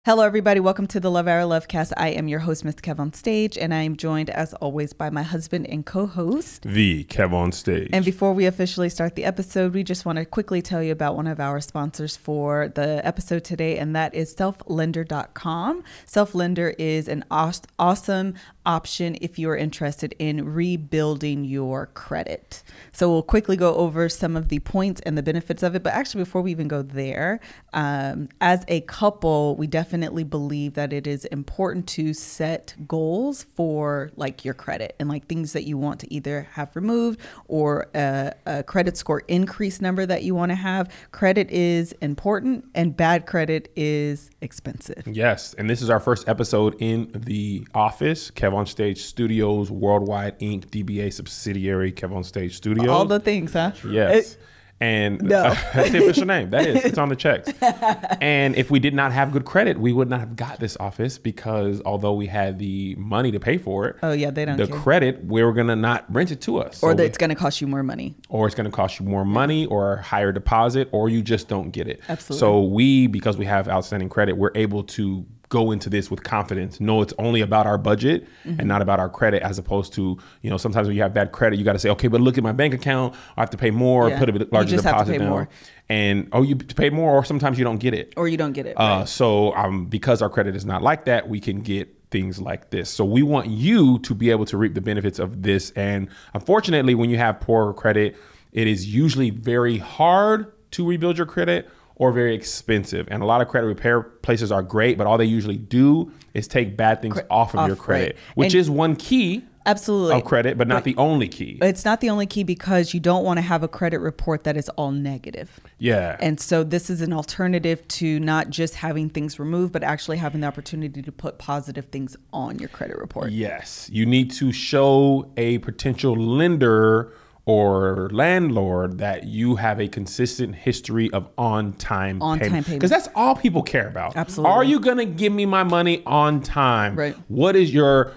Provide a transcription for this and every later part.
Hello, everybody. Welcome to the LoveHour Lovecast. I am your host, Ms. Kev on Stage, and I am joined, as always, by my husband and co-host, the Kev on Stage. And before we officially start the episode, we just want to quickly tell you about one of our sponsors for the episode today, and that is selflender.com. Selflender is an awesome option if you are interested in rebuilding your credit. So we'll quickly go over some of the points and the benefits of it. But actually, before we even go there, as a couple, we definitely believe that it is important to set goals for like your credit and like things that you want to either have removed or a credit score increase number that you want to have. Credit is important and bad credit is expensive. Yes. And this is our first episode in the office, Kev on Stage Studios, Worldwide Inc., DBA subsidiary, Kev on Stage Studios. All the things, huh? Yes. And no. That's the official name. That is. It's on the checks. And if we did not have good credit, we would not have got this office because although we had the money to pay for it, they don't the care. Credit, we were going to not rent it to us. Or that it's going to cost you more money. Or it's going to cost you more money or higher deposit, or you just don't get it. Absolutely. So because we have outstanding credit, we're able to go into this with confidence. No, it's only about our budget and not about our credit, as opposed to, sometimes when you have bad credit, you got to say, okay, but look at my bank account. I have to pay more, put a bit larger deposit down. More. And, you pay more, or sometimes you don't get it. Or you don't get it. Right. So because our credit is not like that, we can get things like this. So we want you to be able to reap the benefits of this. And unfortunately, when you have poor credit, it is usually very hard to rebuild your credit or very expensive. And a lot of credit repair places are great, but all they usually do is take bad things off of your credit, which is one key of credit, but not the only key. It's not the only key because you don't want to have a credit report that is all negative. Yeah. And so this is an alternative to not just having things removed, but actually having the opportunity to put positive things on your credit report. Yes. You need to show a potential lender or landlord that you have a consistent history of on-time payment. Because that's all people care about. Absolutely. Are you going to give me my money on time? Right. What is your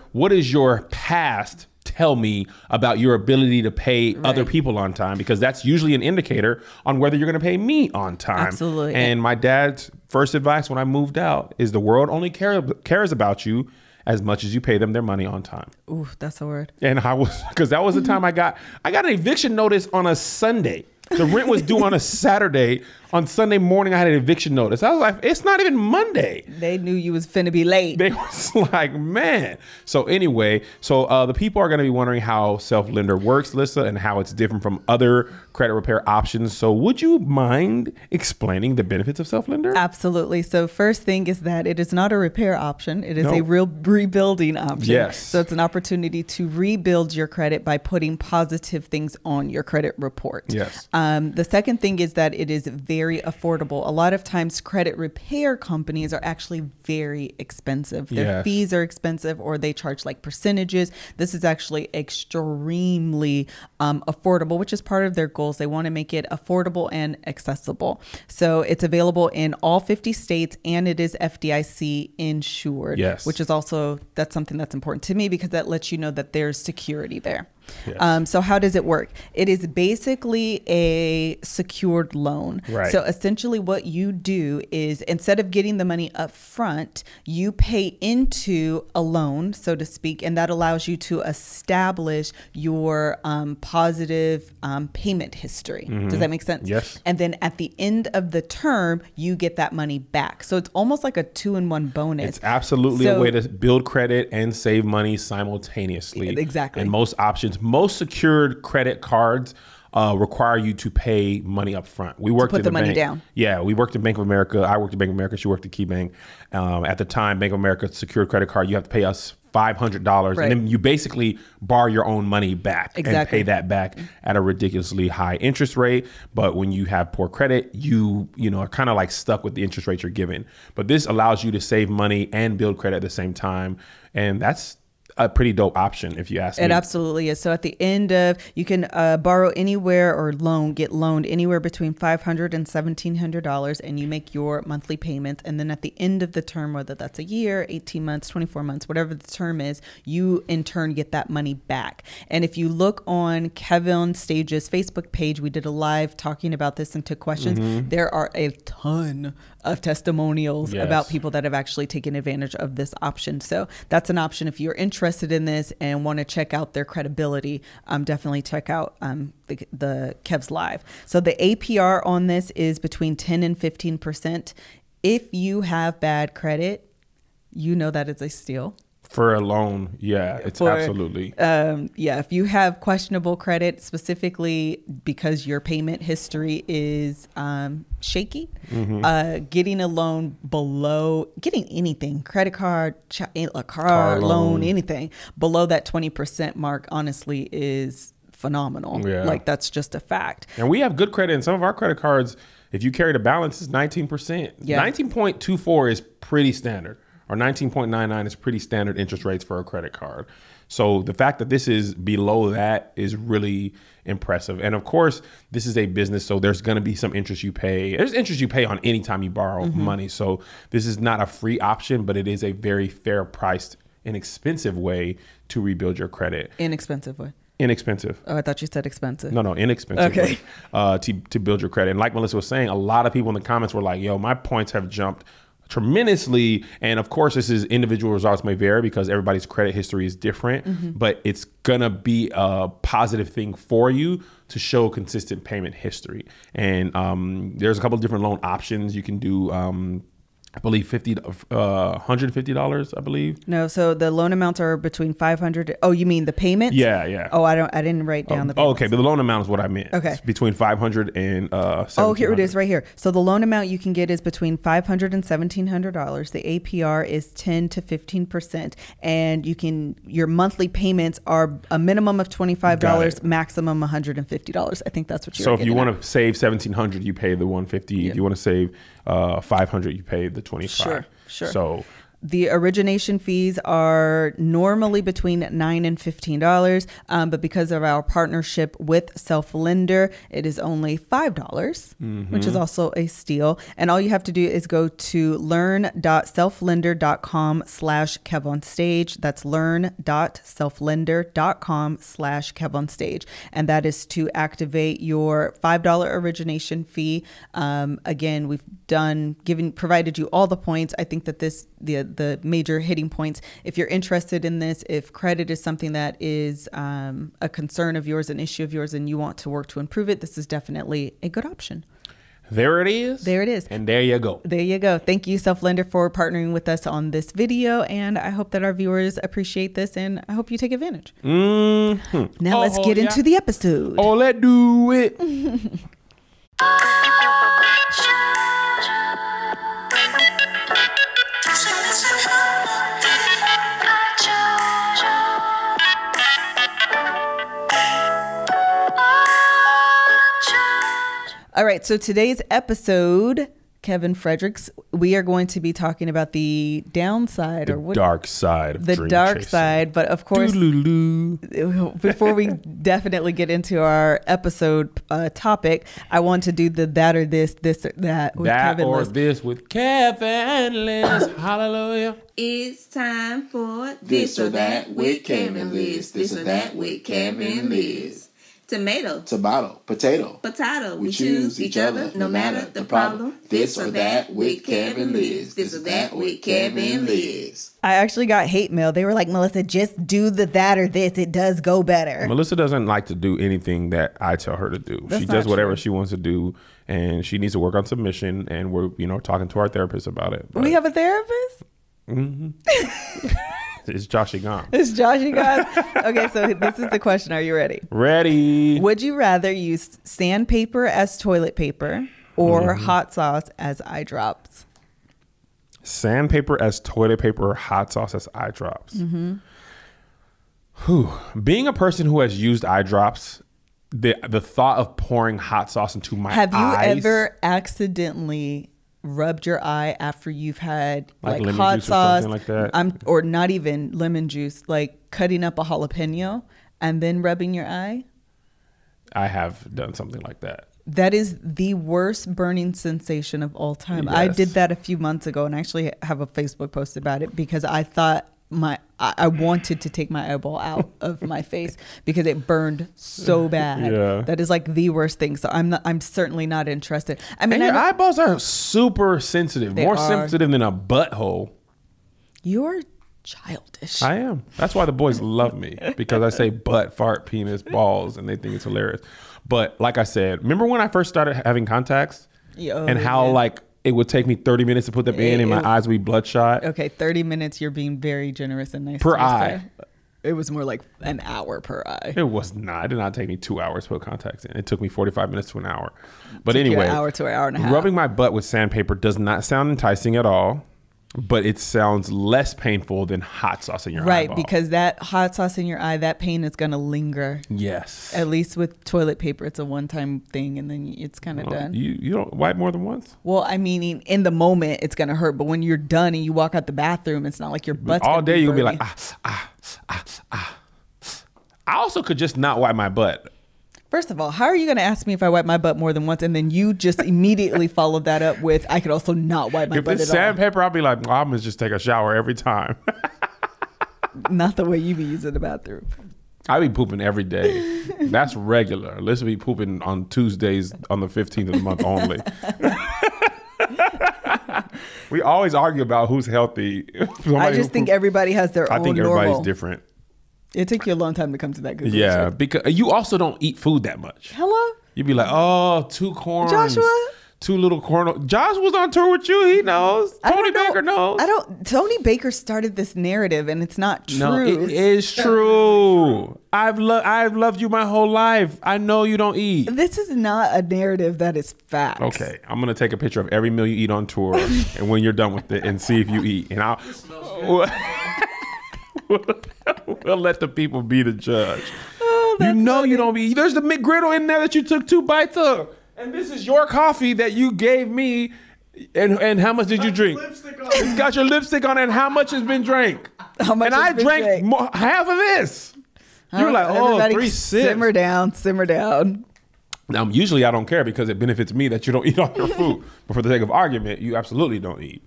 past tell me about your ability to pay other people on time? Because that's usually an indicator on whether you're going to pay me on time. Absolutely. And my dad's first advice when I moved out is the world only cares about you as much as you pay them their money on time. Ooh, that's a word. And because that was the time I got an eviction notice on a Sunday. The rent was due on a Saturday. On Sunday morning, I had an eviction notice. I was like, it's not even Monday. They knew you was finna be late. They was like, man. So anyway, the people are going to be wondering how Self-Lender works, Lissa, and how it's different from other credit repair options. So would you mind explaining the benefits of Self-Lender? Absolutely. So first thing is that it is not a repair option. It is a real rebuilding option. Yes. So it's an opportunity to rebuild your credit by putting positive things on your credit report. Yes. The second thing is that it is very affordable. A lot of times credit repair companies are actually very expensive. Their fees are expensive, or they charge like percentages. This is actually extremely affordable, which is part of their goals. They want to make it affordable and accessible. So it's available in all 50 states and it is FDIC insured, which is that's something that's important to me because that lets you know that there's security there. Yes. So how does it work? It is basically a secured loan. Right. So essentially what you do is instead of getting the money up front, you pay into a loan, so to speak, and that allows you to establish your positive payment history. Does that make sense? Yes. And then at the end of the term, you get that money back. So it's almost like a 2-in-1 bonus. It's absolutely a way to build credit and save money simultaneously. Exactly. And most secured credit cards require you to pay money up front. We worked put the money down. Yeah, we worked at Bank of America. I worked at Bank of America. She worked at KeyBank. At the time, Bank of America secured credit card, you have to pay us $500, and then you basically borrow your own money back and pay that back at a ridiculously high interest rate. But when you have poor credit, you are kind of like stuck with the interest rate you're given. But this allows you to save money and build credit at the same time, and that's a pretty dope option if you ask me. It absolutely is. So at the end of, you can borrow anywhere or get loaned anywhere between $500 and $1,700, and you make your monthly payments. And then at the end of the term, whether that's a year, 18 months, 24 months, whatever the term is, you in turn get that money back. And if you look on Kevin Stage's Facebook page, we did a live talking about this and took questions. There are a ton of testimonials about people that have actually taken advantage of this option. So that's an option if you're interested in this and want to check out their credibility. Definitely check out the Kev's Live. So the APR on this is between 10 and 15%. If you have bad credit, you know that is a steal. For a loan, absolutely. If you have questionable credit, specifically because your payment history is shaky, getting a loan below, getting anything, credit card, a car loan, anything below that 20% mark, honestly, is phenomenal. Yeah. Like, that's just a fact. And we have good credit, and some of our credit cards, if you carry the balance, is 19%. Yeah. 19.24 is pretty standard. Or 19.99 is pretty standard interest rates for a credit card. So the fact that this is below that is really impressive. And of course, this is a business, so there's going to be some interest you pay. There's interest you pay on any time you borrow money. So this is not a free option, but it is a very fair priced, inexpensive way to rebuild your credit. Inexpensive way. Inexpensive. Oh, I thought you said expensive. No, inexpensive. Okay. To build your credit. And like Melissa was saying, a lot of people in the comments were like, yo, my points have jumped tremendously. And of course, this is individual results may vary because everybody's credit history is different, but it's gonna be a positive thing for you to show consistent payment history. And there's a couple of different loan options you can do. I believe $150, I believe. No, so the loan amounts are between $500. Oh, you mean the payments? Yeah. Oh, I didn't write down the payments. Okay, but the loan amount is what I meant. Okay. It's between $500 and Oh, here it is right here. So the loan amount you can get is between $500 and $1,700. The APR is 10 to 15%, and your monthly payments are a minimum of $25, maximum $150. I think that's what you're So if you want to save $1,700, you pay the $150. If you want to save $500, you pay the $25. Sure. So the origination fees are normally between $9 and $15, but because of our partnership with Self Lender, it is only $5, which is also a steal. And all you have to do is go to learn.selflender.com/KevOnStage. That's learn.selflender.com/KevOnStage. And that is to activate your $5 origination fee. Again, we've provided you all the points. I think that the major hitting points, if you're interested in this, if credit is something that is a concern of yours, an issue of yours, and you want to work to improve it, this is definitely a good option. There it is. There it is. And there you go. There you go. Thank you, Self Lender, for partnering with us on this video. And I hope that our viewers appreciate this, and I hope you take advantage. Now let's get into the episode. Oh, let's do it. All right, so today's episode, Kevin Fredericks, we are going to be talking about the downside, dark side of the dark side. But of course, before we definitely get into our episode topic, I want to do the that or this or that with Kevin or Liz. This with Kevin Liz. Hallelujah. It's time for This or That with Kevin Liz. This or That with Kevin Liz. Tomato. Potato. We choose each other no matter the problem. This or that with Kevin Liz. This or that with Kevin Liz. I actually got hate mail. They were like, Melissa, just do the that or this. It does go better. Melissa doesn't like to do anything that I tell her to do. She does whatever she wants to do, and she needs to work on submission, and we're talking to our therapist about it. We have a therapist? It's Joshy Gone. It's Joshy Gone. Okay, so this is the question. Are you ready? Ready. Would you rather use sandpaper as toilet paper or hot sauce as eye drops? Sandpaper as toilet paper or hot sauce as eye drops? Being a person who has used eye drops, the thought of pouring hot sauce into my eyes. Have you ever accidentally rubbed your eye after you've had like hot sauce like that? Or not even lemon juice, like cutting up a jalapeno and then rubbing your eye? I have done something like that. That is the worst burning sensation of all time. Yes. I did that a few months ago and actually have a Facebook post about it because I thought I wanted to take my eyeball out of my face because it burned so bad. Yeah. That is like the worst thing. So I'm certainly not interested. I mean, and your eyeballs are super sensitive, more sensitive than a butthole. You're childish. I am. That's why the boys love me, because I say butt, fart, penis, balls, and they think it's hilarious. But like I said, remember when I first started having contacts and how like it would take me 30 minutes to put them in and my eyes would be bloodshot? Okay, 30 minutes, you're being very generous and nice. Per eye. It was more like an hour per eye. It was not. It did not take me 2 hours to put contacts in. It took me 45 minutes to an hour. But anyway, an hour to an hour and a half. Rubbing my butt with sandpaper does not sound enticing at all. But it sounds less painful than hot sauce in your eye. Right, because that hot sauce in your eye, that pain is going to linger. Yes. At least with toilet paper, it's a one-time thing, and then it's kind of done. You don't wipe more than once? Well, I mean, in the moment, it's going to hurt. But when you're done and you walk out the bathroom, it's not like your butt's all day you'll be like, I also could just not wipe my butt. First of all, how are you going to ask me if I wipe my butt more than once, and then you just immediately followed that up with, I could also not wipe my butt at all? If it's sandpaper, I'll be like, I'm going to just take a shower every time. Not the way you be using the bathroom. I be pooping every day. That's regular. Let's be pooping on Tuesdays on the 15th of the month only. We always argue about who's healthy. I just think everybody has their own I think everybody's different. It took you a long time to come to that conclusion. Yeah, because you also don't eat food that much. Hello? You'd be like, oh, 2 corns. Joshua? 2 little corn. Josh was on tour with you. He knows. Tony Baker knows. Tony Baker started this narrative, and it's not true. No, it is true. I've loved you my whole life. I know you don't eat. This is not a narrative that is fact. Okay, I'm gonna take a picture of every meal you eat on tour, and when you're done with it, and see if you eat. And we'll let the people be the judge. Oh, you know funny. You don't be. There's the McGriddle in there that you took 2 bites of, and this is your coffee that you gave me. And how much did you drink? It's got your lipstick on it. And how much has been drank? How much? And I drank half of this. You're like, oh, 3 sips. Simmer down. Now, usually I don't care because it benefits me that you don't eat all your food. But for the sake of argument, you absolutely don't eat.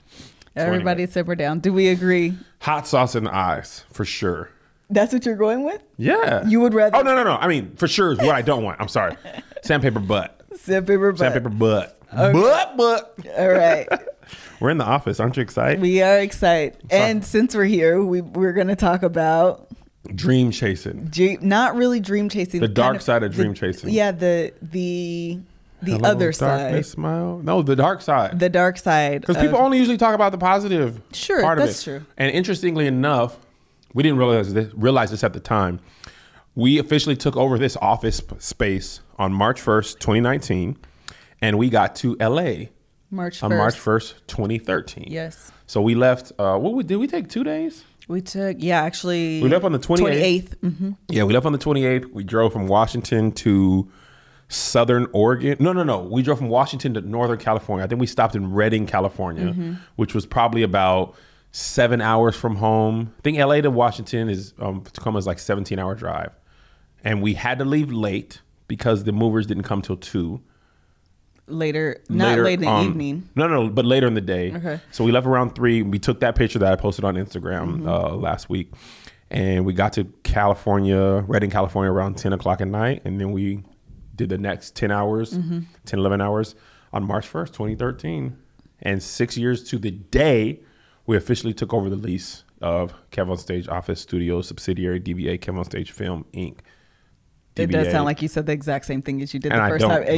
Everybody simmer down. Do we agree? Hot sauce in the eyes, for sure. That's what you're going with? Yeah. You would rather... Oh, no. I mean, for sure is what I don't want. I'm sorry. Sandpaper butt. Sandpaper butt. Okay. Butt. All right. We're in the office. Aren't you excited? We are excited. And since we're here, we're going to talk about... Dream chasing. Not really dream chasing. The dark side of dream chasing. Yeah, the Hello, other side. Darkness, smile. No, the dark side. The dark side. Because people only usually talk about the positive part of it. That's true. And interestingly enough, we didn't realize this at the time. We officially took over this office space on March 1st, 2019. And we got to LA March 1st. On March 1st, 2013. Yes. So we left, did we take 2 days? We left on the 28th. Mm-hmm. Yeah, we left on the 28th. We drove from Washington to Southern Oregon. No. We drove from Washington to Northern California. I think we stopped in Redding, California, which was probably about 7 hours from home. I think LA to Washington is Tacoma's like 17-hour drive. And we had to leave late because the movers didn't come till 2. Later late in the evening. No, but later in the day. Okay. So we left around 3. We took that picture that I posted on Instagram last week. And we got to Redding, California around 10 o'clock at night. And then we did the next 10 hours, 10, 11 hours on March 1st, 2013. And 6 years to the day, we officially took over the lease of Kev on Stage Office Studios subsidiary DBA Kev on Stage Film Inc. It does sound like you said the exact same thing as you did the first time.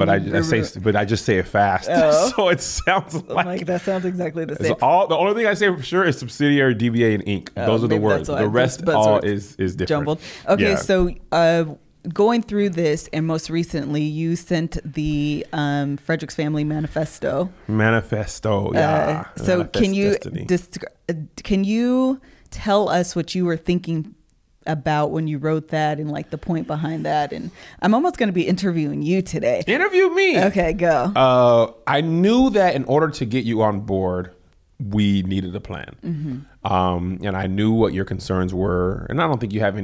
But I just say it fast. Oh. So it sounds like that sounds exactly the same. The only thing I say for sure is subsidiary, DBA, and Inc. Those are the words. The rest all is different. Jumbled. Okay, yeah. So going through this, and most recently, you sent the Frederick's Family Manifesto. Yeah. So can you tell us what you were thinking about when you wrote that and like the point behind that? And I'm almost going to be interviewing you today. Interview me. Okay, go. I knew that in order to get you on board, we needed a plan. And I knew what your concerns were. And I don't think you had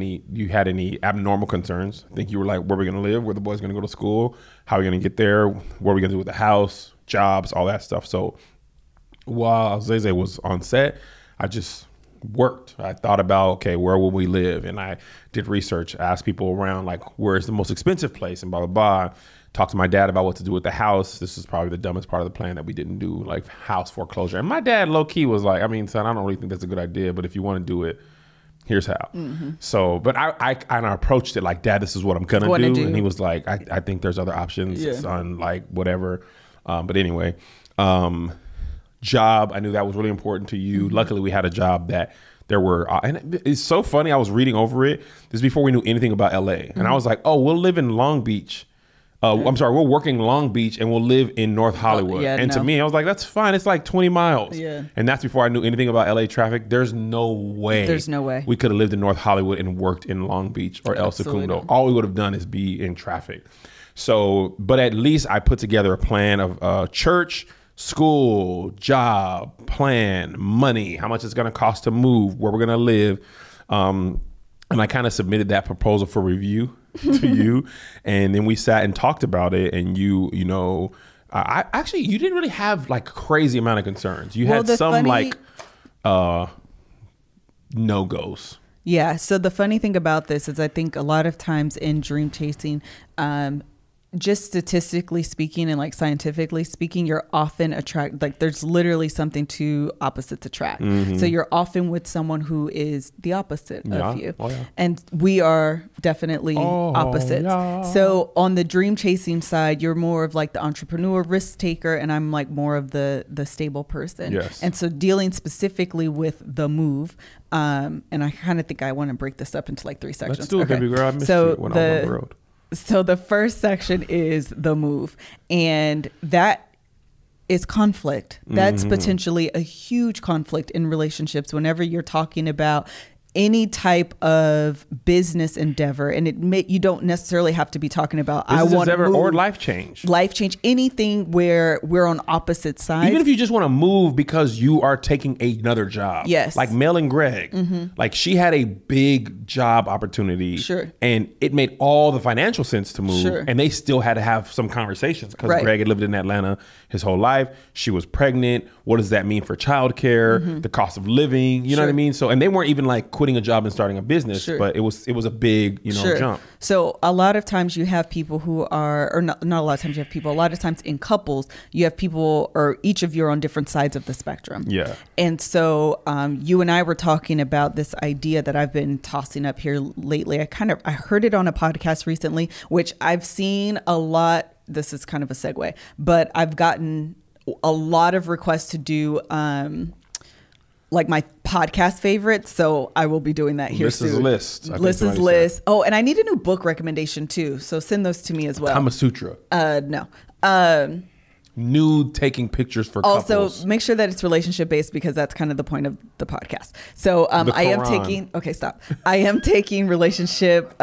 any abnormal concerns. I think you were like, where are we going to live? Where the boys going to go to school? How are we going to get there? What are we going to do with the house? Jobs, all that stuff. So while Zeze was on set, I just worked. I thought about, okay, where will we live? And I did research, asked people around, like, where's the most expensive place and blah, blah, blah. Talked to my dad about what to do with the house. This is probably the dumbest part of the plan that we didn't do, like house foreclosure. And my dad low key was like, I mean, son, I don't really think that's a good idea, but if you want to do it, here's how. So, but I kind of approached it like, Dad, this is what I'm going to do. And he was like, I think there's other options, son, like whatever. But anyway, job, I knew that was really important to you. Luckily, we had a job that there were, and it's so funny. I was reading over it. This is before we knew anything about LA. And I was like, oh, we'll live in Long Beach. I'm sorry, we're working Long Beach and we'll live in North Hollywood. To me, I was like, that's fine. It's like 20 miles. And that's before I knew anything about LA traffic. There's no way we could have lived in North Hollywood and worked in Long Beach or El Segundo. All we would have done is be in traffic. So, but at least I put together a plan of church, school, job, plan, money, how much it's going to cost to move, where we're going to live. And I kind of submitted that proposal for review to you. And then we sat and talked about it. And you know, I actually, you didn't really have like a crazy amount of concerns. You had some like no-goes. Yeah. So the funny thing about this is I think a lot of times in dream chasing, just statistically speaking and like scientifically speaking, you're often like there's literally something two opposites attract. So you're often with someone who is the opposite of you. And we are definitely opposites. So on the dream chasing side, you're more of like the entrepreneur, risk taker, and I'm like more of the stable person. And so dealing specifically with the move, and I kind of think I want to break this up into like 3 sections. Let's do it, baby girl. I missed you when I was on the road. So the first section is the move, and that is conflict. That's potentially a huge conflict in relationships whenever you're talking about any type of business endeavor. And you don't necessarily have to be talking about or life change, anything where we're on opposite sides. Even if you just want to move because you are taking another job. Like Mel and Greg, like she had a big job opportunity and it made all the financial sense to move and they still had to have some conversations because Greg had lived in Atlanta his whole life. She was pregnant. What does that mean for childcare, the cost of living, you know what I mean? So, and they weren't even like quitting a job and starting a business, but it was a big, jump. So a lot of times you have people who are, or not a lot of times you have people, a lot of times in couples, you have people, or each of you are on different sides of the spectrum. And so you and I were talking about this idea that I've been tossing up here lately. I heard it on a podcast recently, which I've seen a lot. This is kind of a segue, but I've gotten a lot of requests to do like my podcast favorites, so I will be doing that here soon. List. Oh, and I need a new book recommendation too, so send those to me as well. Kama Sutra. No. Nude taking pictures for couples. Also, make sure that it's relationship based because that's kind of the point of the podcast. So I am taking relationship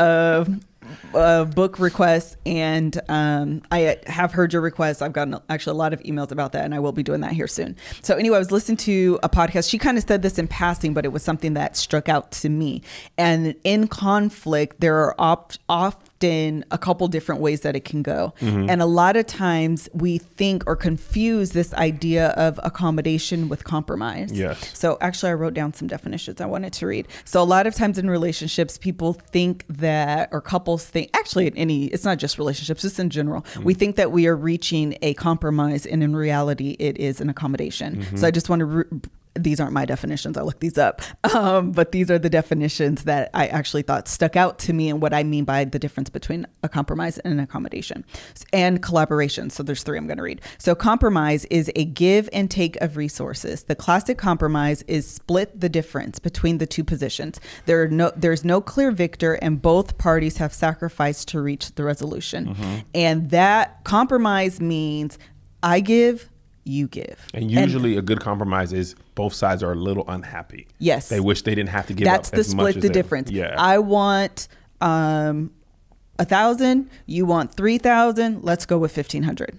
book requests, and I have heard your requests. I've gotten actually a lot of emails about that, and I will be doing that here soon. So anyway, I was listening to a podcast. She kind of said this in passing, but it was something that struck out to me. And in conflict, there are often a couple different ways that it can go. And a lot of times we think or confuse this idea of accommodation with compromise. So actually I wrote down some definitions I wanted to read. So a lot of times in relationships, people think that, or couples think, actually it's not just relationships, it's in general. We think that we are reaching a compromise, and in reality it is an accommodation. So I just want to these aren't my definitions. I looked these up. But these are the definitions that I actually thought stuck out to me and what I mean by the difference between a compromise and an accommodation and collaboration. So there's 3 I'm going to read. So compromise is a give and take of resources. The classic compromise is split the difference between the two positions. There's no clear victor, and both parties have sacrificed to reach the resolution. And that compromise means I give, you give. And usually a good compromise is both sides are a little unhappy. They wish they didn't have to give up as much. That's the split, the difference. I want 1,000, you want 3,000, let's go with 1,500.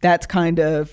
That's kind of,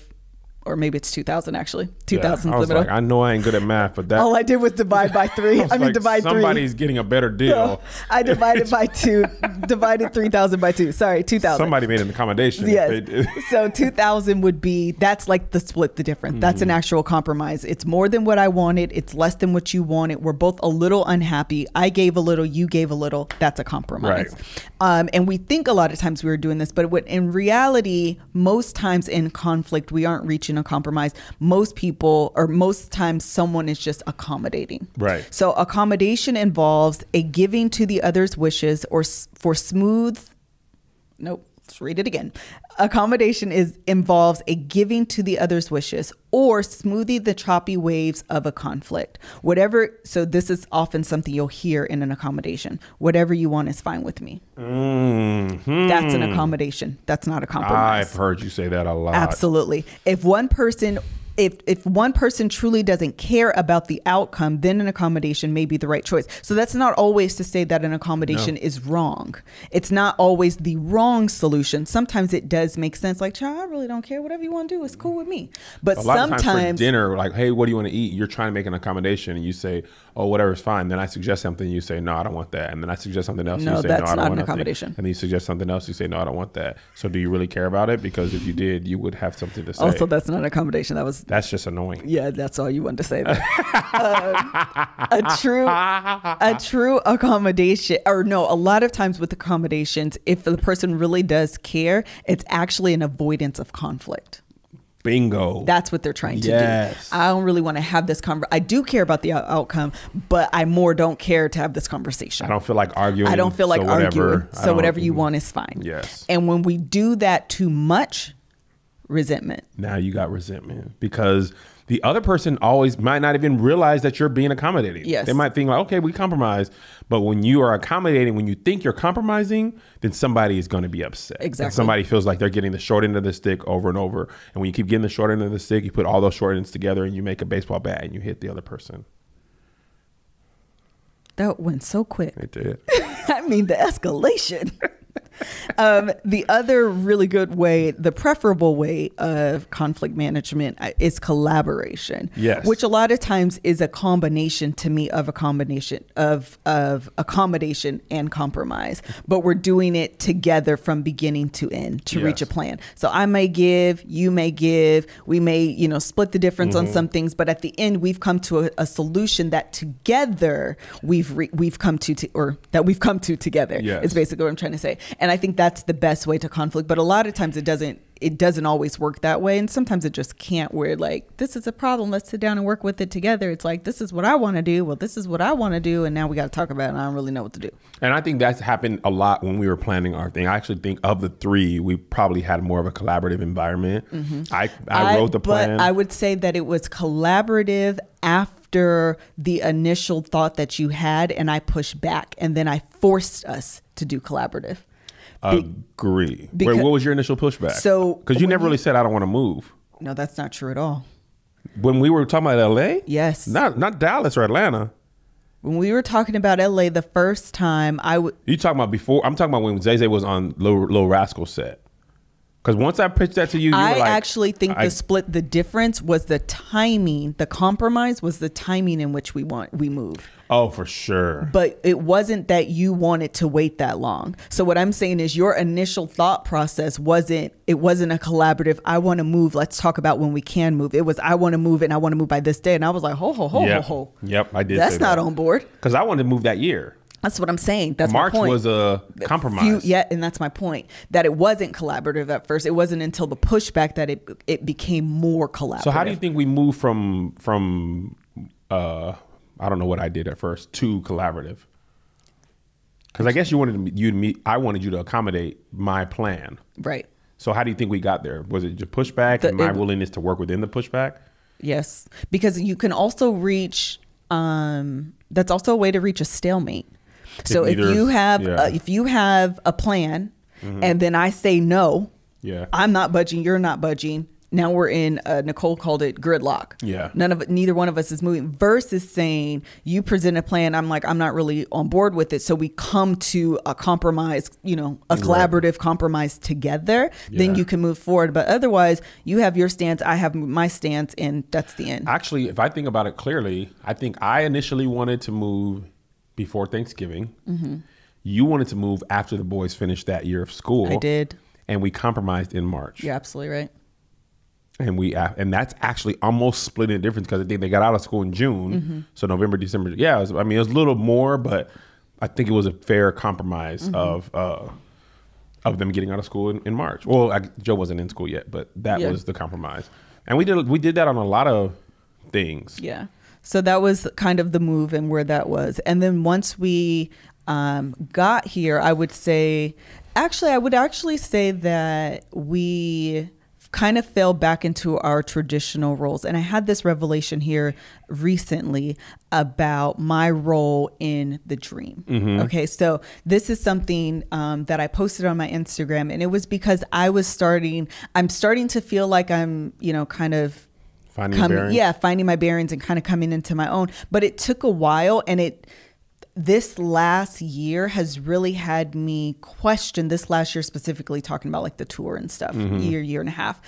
or maybe it's 2,000 actually. 2,000 I was like, I know I ain't good at math, but that all I did was divide by 3. Divide 3. Somebody's getting a better deal. No, I divided by 2. Divided 3,000 by 2. Sorry, 2,000. Somebody made an accommodation. Yes. So 2,000 would be, that's like the split the difference. That's an actual compromise. It's more than what I wanted. It's less than what you wanted. We're both a little unhappy. I gave a little, you gave a little. That's a compromise. Right. And we think a lot of times we were doing this, but in reality, most times in conflict, we aren't reaching a compromise. Most people, or most times someone is just accommodating. Right. So accommodation involves a giving to the other's wishes or for smooth, let's read it again. Accommodation involves a giving to the other's wishes or smoothing the choppy waves of a conflict. So this is often something you'll hear in an accommodation. Whatever you want is fine with me. Mm-hmm. That's an accommodation. That's not a compromise. I've heard you say that a lot. Absolutely. If one person truly doesn't care about the outcome, then an accommodation may be the right choice. So that's not always to say that an accommodation is wrong. It's not always the wrong solution. Sometimes it does make sense. Like, child, I really don't care. Whatever you want to do is cool with me. But a lot of times for dinner, like, hey, what do you want to eat? You're trying to make an accommodation and you say, oh, whatever's fine. Then I suggest something, you say, no, I don't want that. And then I suggest something else, you say, no, I don't want that. No, that's not an accommodation. And then you suggest something else, you say, no, I don't want that. So do you really care about it? Because if you did, you would have something to say. Also, that's not an accommodation. That's just annoying. Yeah, that's all you wanted to say. A true accommodation, or no, a lot of times with accommodations, if the person really does care, it's actually an avoidance of conflict. Bingo. That's what they're trying to do. I don't really want to have this conversation. I do care about the outcome, but I more don't care to have this conversation. I don't feel like arguing. I don't feel like arguing. So whatever you want is fine. Yes. And when we do that too much, resentment. Now you got resentment because the other person always might not even realize that you're being accommodating. Yes. They might think like, okay, we compromise. But when you are accommodating, when you think you're compromising, then somebody is going to be upset. Exactly. And somebody feels like they're getting the short end of the stick over and over. And when you keep getting the short end of the stick, you put all those short ends together and you make a baseball bat and you hit the other person. That went so quick. It did. I mean, the escalation. The other really good way, the preferable way of conflict management is collaboration. Yes. Which a lot of times is a combination to me of accommodation and compromise. But we're doing it together from beginning to end to reach a plan. So I may give, you may give, we may, split the difference on some things, but at the end we've come to a solution that together we've come to together. Yes. Is basically what I'm trying to say. And I think that's the best way to conflict. But a lot of times it doesn't always work that way. And sometimes it just can't, where like, this is a problem. Let's sit down and work with it together. It's like, this is what I want to do. Well, this is what I want to do. And now we got to talk about it. And I don't really know what to do. And I think that's happened a lot when we were planning our thing. I actually think of the 3, we probably had more of a collaborative environment. Mm-hmm. I wrote the plan. But I would say that it was collaborative after the initial thought that you had, and I pushed back, and then I forced us to do collaborative. Agree. Wait, what was your initial pushback? So, because you never really said I don't want to move. No, that's not true at all. When we were talking about LA? Yes. Not Dallas or Atlanta. When we were talking about LA the first time, You talking about before? I'm talking about when Zay was on Lil Rascal set. Because once I pitched that to you, I were like, actually think the difference was the timing. The compromise was the timing in which we moved. Oh, for sure. But it wasn't that you wanted to wait that long. So what I'm saying is your initial thought process wasn't a collaborative, I want to move, let's talk about when we can move. It was, I want to move and I want to move by this day. And I was like, ho. Yep, I did. That's not on board. Because I wanted to move that year. That's what I'm saying. That's March my point. was a compromise. And that's my point. That it wasn't collaborative at first. It wasn't until the pushback that it became more collaborative. So how do you think we moved from I don't know what I did at first, to collaborative? Because I guess I wanted you to accommodate my plan. Right. So how do you think we got there? Was it just pushback and my willingness to work within the pushback? Yes. Because you can also reach, that's also a way to reach a stalemate. So if you have a plan, mm-hmm. and then I say no, I'm not budging, you're not budging, now we're in, Nicole called it gridlock. Yeah. Neither one of us is moving, versus saying you present a plan. I'm like, I'm not really on board with it. So we come to a compromise, a collaborative compromise together, then you can move forward. But otherwise you have your stance, I have my stance, and that's the end. Actually, if I think about it clearly, I think I initially wanted to move before Thanksgiving. Mm-hmm. You wanted to move after the boys finished that year of school. I did. And we compromised in March. You're absolutely right. And that's actually almost split in difference because I think they got out of school in June. Mm-hmm. So November, December. Yeah, it was a little more, but I think it was a fair compromise of them getting out of school in March. Well, Joe wasn't in school yet, but that was the compromise. And we did that on a lot of things. Yeah. So that was kind of the move and where that was. And then once we got here, I would say that we kind of fell back into our traditional roles. And I had this revelation here recently about my role in the dream. Mm-hmm. Okay, so this is something that I posted on my Instagram, and it was because I'm starting to feel like I'm, kind of finding my bearings and kind of coming into my own. But it took a while, and this last year has really had me question, this last year specifically, talking about like the tour and stuff, year and a half,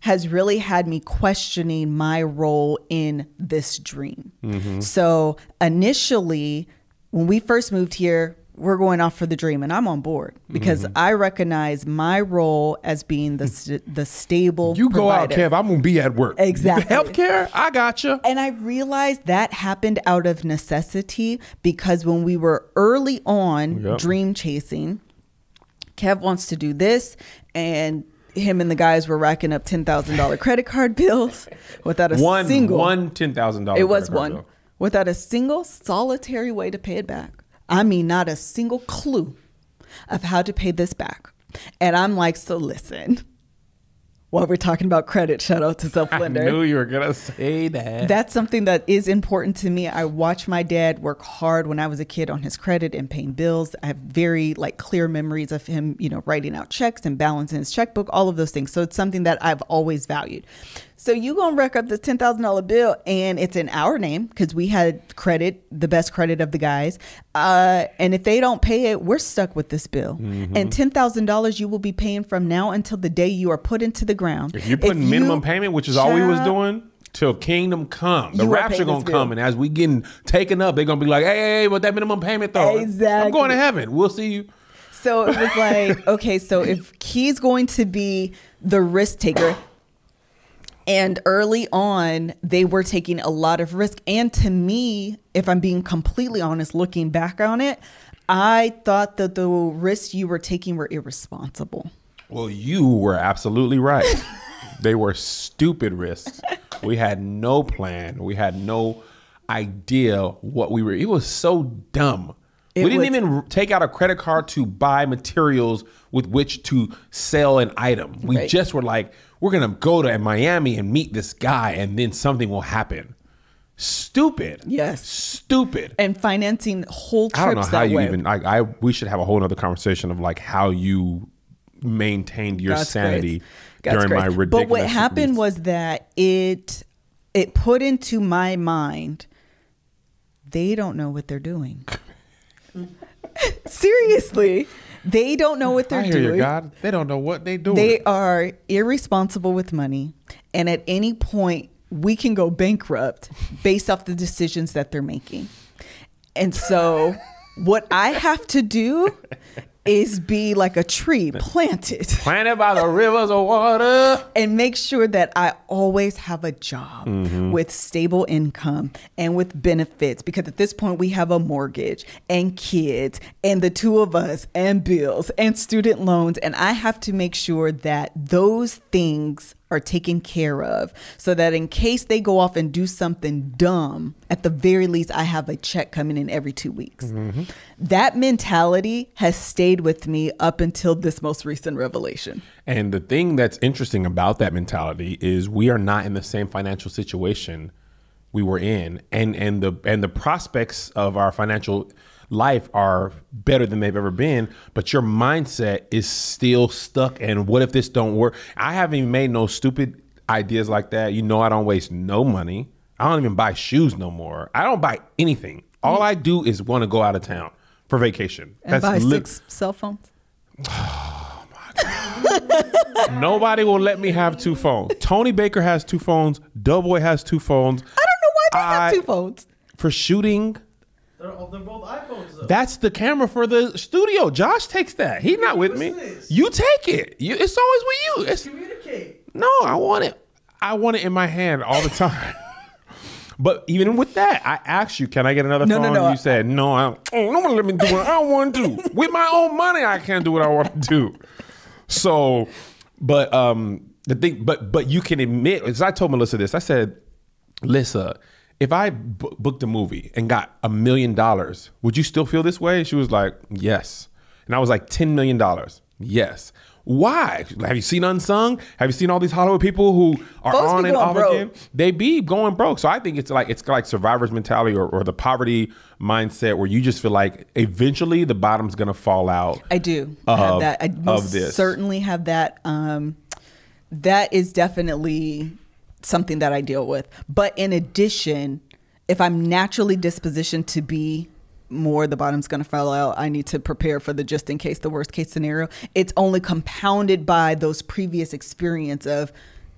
has really had me questioning my role in this dream. Mm-hmm. So initially, when we first moved here, we're going off for the dream, and I'm on board because I recognize my role as being the stable You go provider. out, Kev, I'm going to be at work. Exactly. Healthcare, I got you. And I realized that happened out of necessity because when we were early on dream chasing, Kev wants to do this, and him and the guys were racking up $10,000 credit card bills without a single one $10,000. It was one bill. Without a single solitary way to pay it back. I mean, not a single clue of how to pay this back. And I'm like, so listen, while we're talking about credit, shout out to Self Lender. I knew you were going to say that. That's something that is important to me. I watched my dad work hard when I was a kid on his credit and paying bills. I have very clear memories of him, writing out checks and balancing his checkbook, all of those things. So it's something that I've always valued. So you gonna rack up this $10,000 bill, and it's in our name because we had credit, the best credit of the guys. And if they don't pay it, we're stuck with this bill. Mm-hmm. And $10,000 you will be paying from now until the day you are put into the ground. If you're putting minimum payment, which is all we was doing, till kingdom come, the rapture gonna come, and as we getting taken up, they're gonna be like, hey, what that minimum payment though? Exactly. I'm going to heaven. We'll see you. So it was like, okay, so if he's going to be the risk taker. And early on, they were taking a lot of risk. And to me, if I'm being completely honest, looking back on it, I thought that the risks you were taking were irresponsible. Well, you were absolutely right. They were stupid risks. We had no plan. We had no idea what we were. It was so dumb. We didn't even take out a credit card to buy materials with which to sell an item. We just were like, we're going to go to Miami and meet this guy, and then something will happen. Stupid. Yes. Stupid. And financing whole trips I don't know how you way. even, we should have a whole other conversation of how you maintained your sanity during my ridiculous. But what happened was that it put into my mind, they don't know what they're doing. Seriously, they don't know what they're doing. I hear you, God. They don't know what they're doing. They are irresponsible with money, and at any point we can go bankrupt based off the decisions that they're making. And so what I have to do is be like a tree planted by the rivers of water, and make sure that I always have a job with stable income and with benefits, because at this point we have a mortgage and kids and the two of us and bills and student loans, and I have to make sure that those things are taken care of, so that in case they go off and do something dumb, at the very least I have a check coming in every 2 weeks. That mentality has stayed with me up until this most recent revelation. And the thing that's interesting about that mentality is we are not in the same financial situation we were in, and the prospects of our financial life are better than they've ever been, but your mindset is still stuck. And what if this don't work? I haven't even made no stupid ideas like that. You know, I don't waste no money. I don't even buy shoes no more. I don't buy anything. All I do is want to go out of town for vacation. And buy 6 cell phones. Oh my God. Nobody will let me have 2 phones. Tony Baker has 2 phones. Doughboy has 2 phones. I don't know why they have 2 phones. For shooting. They're both iPhones, though. That's the camera for the studio. Josh takes that. He's not with me. You take it. It's always with you. It's, communicate. No, I want it. I want it in my hand all the time. But even with that, I asked you, can I get another phone? No. You said, no, nobody let me do what I want to do. With my own money, I can't do what I want to do. So, but the thing, but you can admit, as I told Melissa this, I said, Lissa, if I booked a movie and got $1 million, would you still feel this way? She was like, yes. And I was like, $10 million. Yes. Why? Have you seen Unsung? Have you seen all these Hollywood people who are folks on and off again? They be going broke. So I think it's like survivor's mentality or the poverty mindset where you just feel like eventually the bottom's going to fall out. I do have that. I most certainly have that. That is definitely something that I deal with. But in addition, if I'm naturally dispositioned to be more the bottom's going to fall out, I need to prepare for the just in case, the worst case scenario. It's only compounded by those previous experience of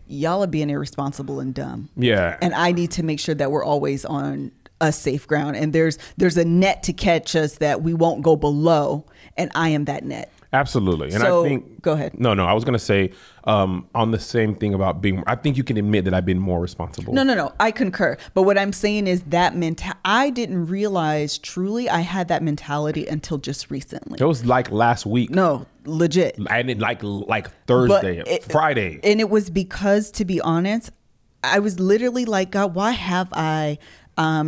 y'all are being irresponsible and dumb. Yeah. And I need to make sure that we're always on a safe ground. And there's a net to catch us that we won't go below. And I am that net. Absolutely. And so, I think, go ahead. No, I was going to say on the same thing about being, I think you can admit that I've been more responsible. No. I concur. But what I'm saying is that I didn't realize truly I had that mentality until just recently. It was like last week. No, legit. I didn't like Thursday, Friday. And it was because, to be honest, I was literally like, God, why have I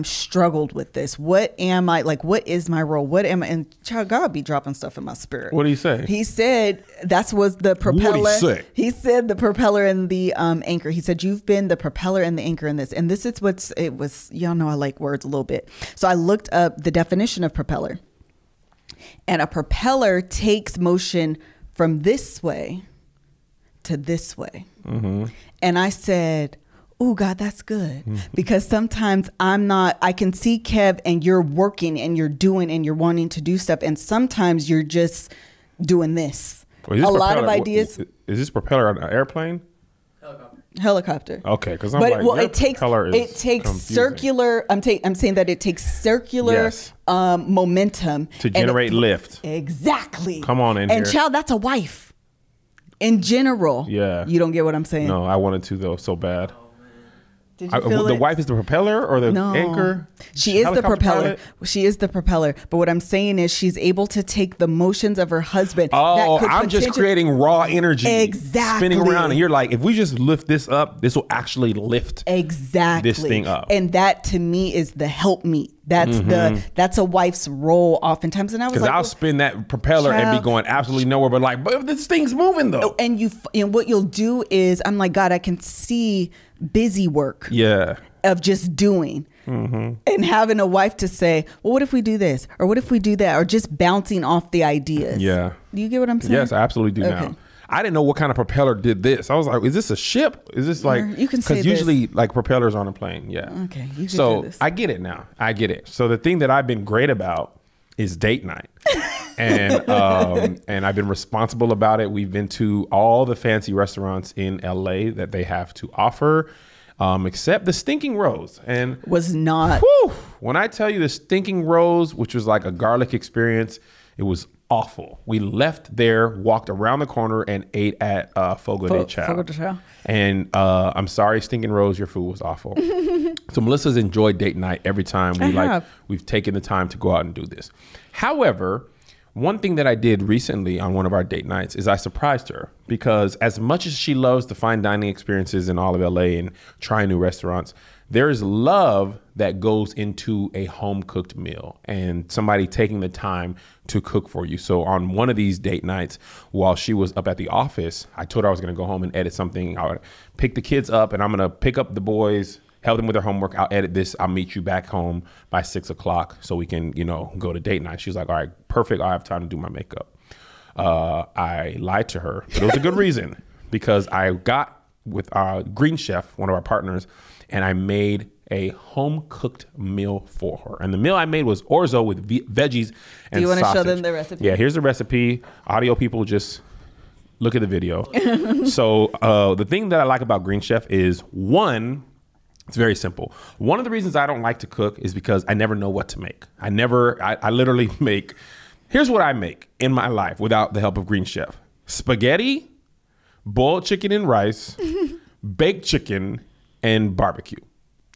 struggled with this? What am I like? What is my role? What am I? And child, God be dropping stuff in my spirit. What did he say? He said that was the propeller. What did he say? He said the propeller and the anchor. He said you've been the propeller and the anchor in this. And this is it was. Y'all know I like words a little bit. So I looked up the definition of propeller. And a propeller takes motion from this way to this way. Mm-hmm. And I said, oh, God, that's good. Because sometimes I can see Kev and you're working and you're doing and you're wanting to do stuff. And sometimes you're just doing this. A lot of ideas. Is this propeller on an airplane? Helicopter. Okay, because I'm it takes confusing. Circular. I'm saying that it takes circular momentum to generate lift. Exactly. Come on in here. And child, that's a wife. In general. Yeah. You don't get what I'm saying. No, I wanted to though so bad. Did you feel the wife is the propeller or the anchor? She is the propeller. Pilot? She is the propeller. But what I'm saying is she's able to take the motions of her husband. Oh, I'm just creating raw energy. Exactly. Spinning around. And you're like, if we just lift this up, this will actually lift this thing up. And that to me is the help me. That's that's a wife's role oftentimes. And I was like, I'll spin that propeller and be going absolutely nowhere, but this thing's moving though. And what you'll do is, I'm like, God, I can see busy work. Yeah. Of just doing. And having a wife to say, well, what if we do this? Or what if we do that? Or just bouncing off the ideas. Yeah. Do you get what I'm saying? Yes, I absolutely do now. I didn't know what kind of propeller did this. I was like, is this a ship? Is this like, you can say because usually like propellers on a plane. Yeah. Okay. You can do this. I get it now. I get it. So the thing that I've been great about is date night. And I've been responsible about it. We've been to all the fancy restaurants in LA that they have to offer, except the Stinking Rose. And was not. Whew, when I tell you the Stinking Rose, which was like a garlic experience, it was awful. We left there, walked around the corner, and ate at Fogo de Chao. Fogo de Chao. And I'm sorry, Stinking Rose, your food was awful. So Melissa's enjoyed date night every time we've taken the time to go out and do this. However, one thing that I did recently on one of our date nights is I surprised her, because as much as she loves the fine dining experiences in all of LA and trying new restaurants, there is love that goes into a home cooked meal and somebody taking the time to cook for you. So on one of these date nights, while she was up at the office, I told her I was going to go home and edit something. I would pick the kids up and I'm going to pick up the boys help them with their homework. I'll edit this. I'll meet you back home by 6 o'clock so we can, go to date night. She was like, all right, perfect. I have time to do my makeup. I lied to her, but it was a good reason because I got with Green Chef, one of our partners, and I made a home-cooked meal for her. And the meal I made was orzo with veggies and sausage. Do you want to show them the recipe? Yeah, here's the recipe. Audio people, just look at the video. So the thing that I like about Green Chef is, one, it's very simple. One of the reasons I don't like to cook is because I never know what to make. I literally make, here's what I make in my life without the help of Green Chef. Spaghetti, boiled chicken and rice, baked chicken, and barbecue.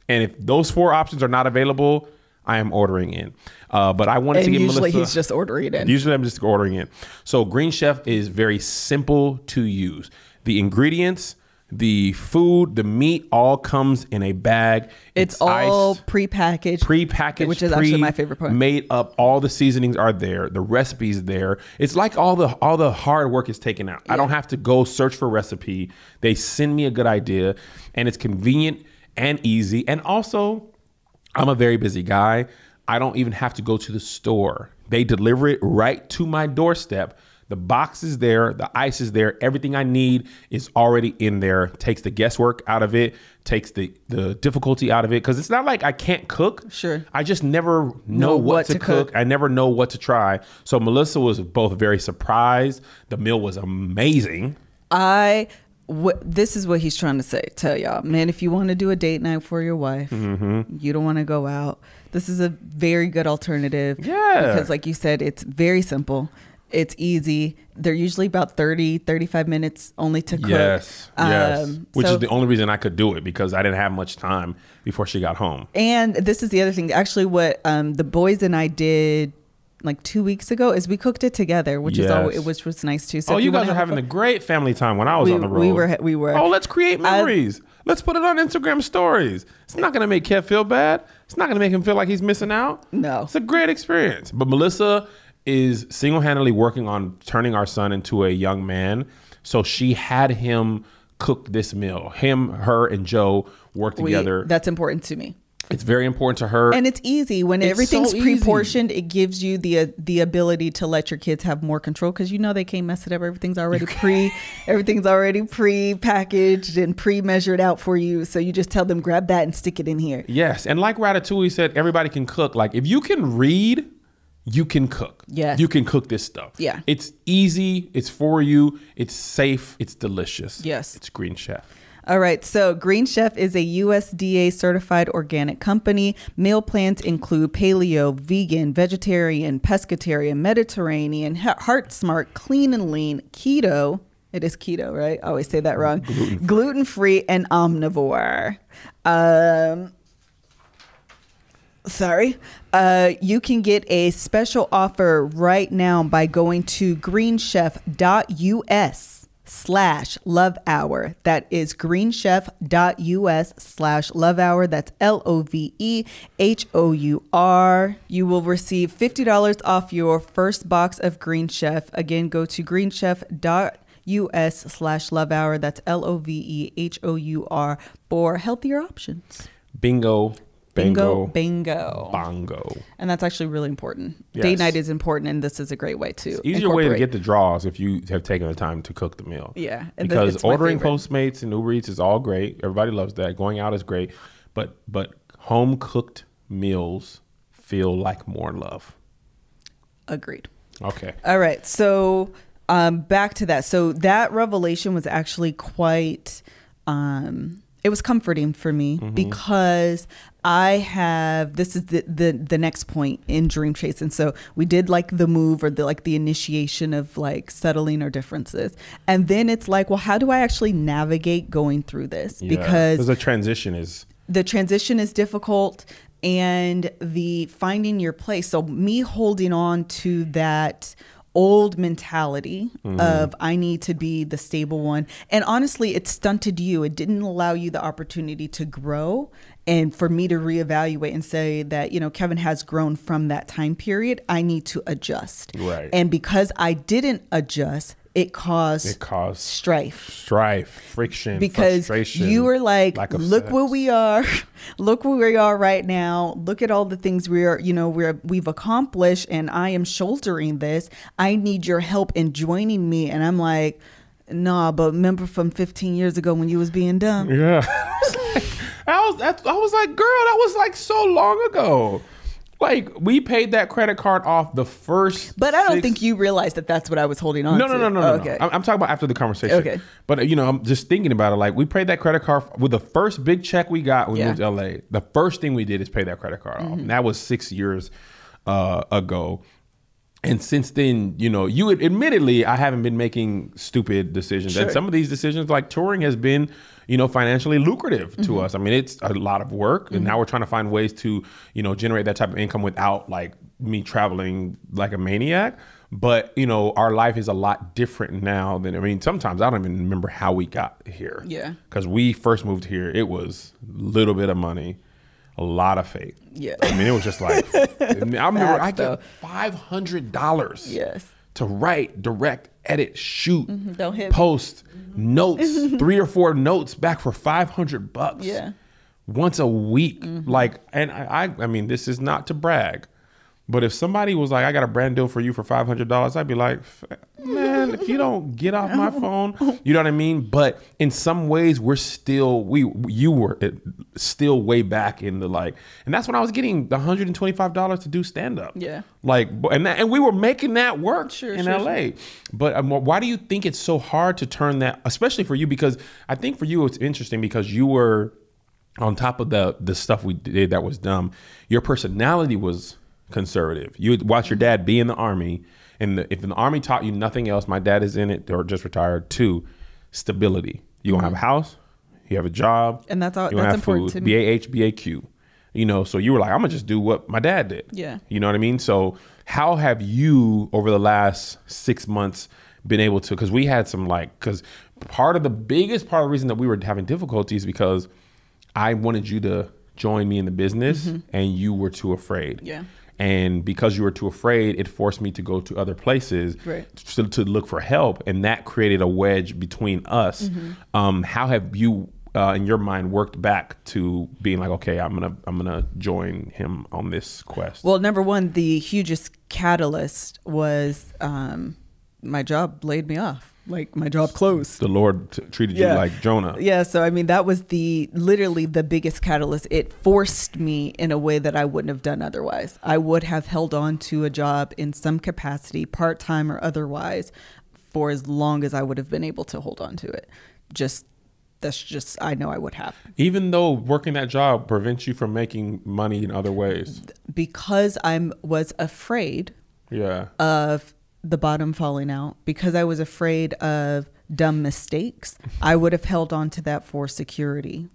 And if those 4 options are not available, I am ordering in. But I wanted to get Melissa. Usually he's just ordering in. Usually I'm just ordering in. So Green Chef is very simple to use. The ingredients, the food, the meat all comes in a bag. It's all prepackaged. Which is actually my favorite part. Made up. All the seasonings are there. The recipe's there. It's like all the hard work is taken out. Yeah. I don't have to go search for a recipe. They send me a good idea, and it's convenient and easy. And also, I'm a very busy guy. I don't even have to go to the store. They deliver it right to my doorstep. The box is there. The ice is there. Everything I need is already in there. Takes the guesswork out of it. Takes the difficulty out of it. Because it's not like I can't cook. Sure. I just never know what to cook. I never know what to try. So Melissa was both very surprised. The meal was amazing. This is what he's trying to tell y'all, man. If you want to do a date night for your wife, you don't want to go out, this is a very good alternative. Yeah, because like you said, it's very simple, it's easy. They're usually about 35 minutes only to cook. Yes. Which is the only reason I could do it, because I didn't have much time before she got home. And this is the other thing, actually, what the boys and I did like 2 weeks ago is we cooked it together, which was nice too. So you guys are having a great family time when I was on the road. We were. Oh, let's create memories. Let's put it on Instagram stories. It's not going to make Kev feel bad. It's not going to make him feel like he's missing out. No. It's a great experience. But Melissa is single-handedly working on turning our son into a young man. So she had him cook this meal. Him, her, and Joe work together. That's important to me. It's very important to her. And it's easy. When everything's pre-portioned, it gives you the ability to let your kids have more control, because they can't mess it up. Everything's already pre-packaged and pre-measured out for you. So you just tell them, grab that and stick it in here. Yes. And like Ratatouille said, everybody can cook. Like, if you can read, you can cook. Yes. You can cook this stuff. Yeah. It's easy. It's for you. It's safe. It's delicious. Yes. It's Green Chef. All right. So Green Chef is a USDA certified organic company. Meal plans include paleo, vegan, vegetarian, pescatarian, Mediterranean, heart smart, clean and lean, keto. It is keto, right? I always say that wrong. Gluten-free and omnivore. You can get a special offer right now by going to greenchef.us/LoveHour. That is greenchef.us/LoveHour. That's LoveHour. You will receive $50 off your first box of Green Chef. Again, go to greenchef.us/LoveHour. That's LoveHour for healthier options. Bingo. Bingo. Bongo. And that's actually really important. Yes. Date night is important, and this is a great way to It's easier way to get the draws if you have taken the time to cook the meal. Yeah. Because ordering Postmates and Uber Eats is all great. Everybody loves that. Going out is great. But home cooked meals feel like more love. Agreed. Okay. All right. So back to that. So that revelation was actually quite it was comforting for me, because this is the next point in DreamChasing. So we did like the move, or the initiation of like settling our differences. And then it's like, well, how do I actually navigate going through this? Yeah, because the transition is difficult, and the finding your place. So me holding on to that old mentality of I need to be the stable one. And honestly, it stunted you. It didn't allow you the opportunity to grow, and for me to reevaluate and say that, Kevin has grown from that time period. I need to adjust. Right. And because I didn't adjust, it caused strife, friction, because frustration, you were like, look sex. Where we are, look where we are right now. Look at all the things we've accomplished, and I am shouldering this. I need your help in joining me. And I'm like, nah, but remember from 15 years ago when you was being dumb? Yeah. I was like, girl, that was like so long ago. Like, we paid that credit card off the first. But I don't think you realized that that's what I was holding on to. No. Okay. I'm talking about after the conversation. Okay. But, I'm just thinking about it. Like, we paid that credit card with the first big check we got when we moved to LA. The first thing we did is pay that credit card off. And that was 6 years ago. And since then, you admittedly, I haven't been making stupid decisions. Sure. And some of these decisions, like touring, has been, financially lucrative to us. I mean, it's a lot of work. And now we're trying to find ways to, generate that type of income without like me traveling like a maniac. But, our life is a lot different now than, sometimes I don't even remember how we got here. Yeah. Because we first moved here, it was a little bit of money. A lot of faith. Yeah. I mean, it was just like, I remember I got $500 yes. to write, direct, edit, shoot, Don't hit post, notes, 3 or 4 notes back for $500. Yeah. Once a week. Like, and I mean, this is not to brag, but if somebody was like, I got a brand deal for you for $500, I'd be like, man, if you don't get off my phone, you know what I mean? But in some ways, you were still way back in the like, and that's when I was getting the $125 to do stand up. Yeah. Like, and we were making that work in LA. Sure. But why do you think it's so hard to turn that, especially for you? Because I think for you, it's interesting because you were on top of the stuff we did that was dumb. Your personality was conservative. You would watch your dad be in the Army, and if the Army taught you nothing else, my dad is in it or just retired, 2, stability. You gonna have a house, you have a job, and that's all. You That's have important food, to me. BAH, BAQ. So you were like, I'm gonna just do what my dad did. Yeah. You know what I mean? So how have you over the last 6 months been able to? Because we had some because part of the reason that we were having difficulties because I wanted you to join me in the business, and you were too afraid. Yeah. And because you were too afraid, it forced me to go to other places to look for help. And that created a wedge between us. How have you, in your mind, worked back to being like, okay, I'm gonna join him on this quest? Well, number one, the hugest catalyst was my job laid me off. Like my job closed. The Lord treated you like Jonah. Yeah. So, that was literally the biggest catalyst. It forced me in a way that I wouldn't have done otherwise. I would have held on to a job in some capacity, part-time or otherwise, for as long as I would have been able to hold on to it. I know I would have. Even though working that job prevents you from making money in other ways. Because I was afraid of the bottom falling out, because I was afraid of dumb mistakes, I would have held on to that for security.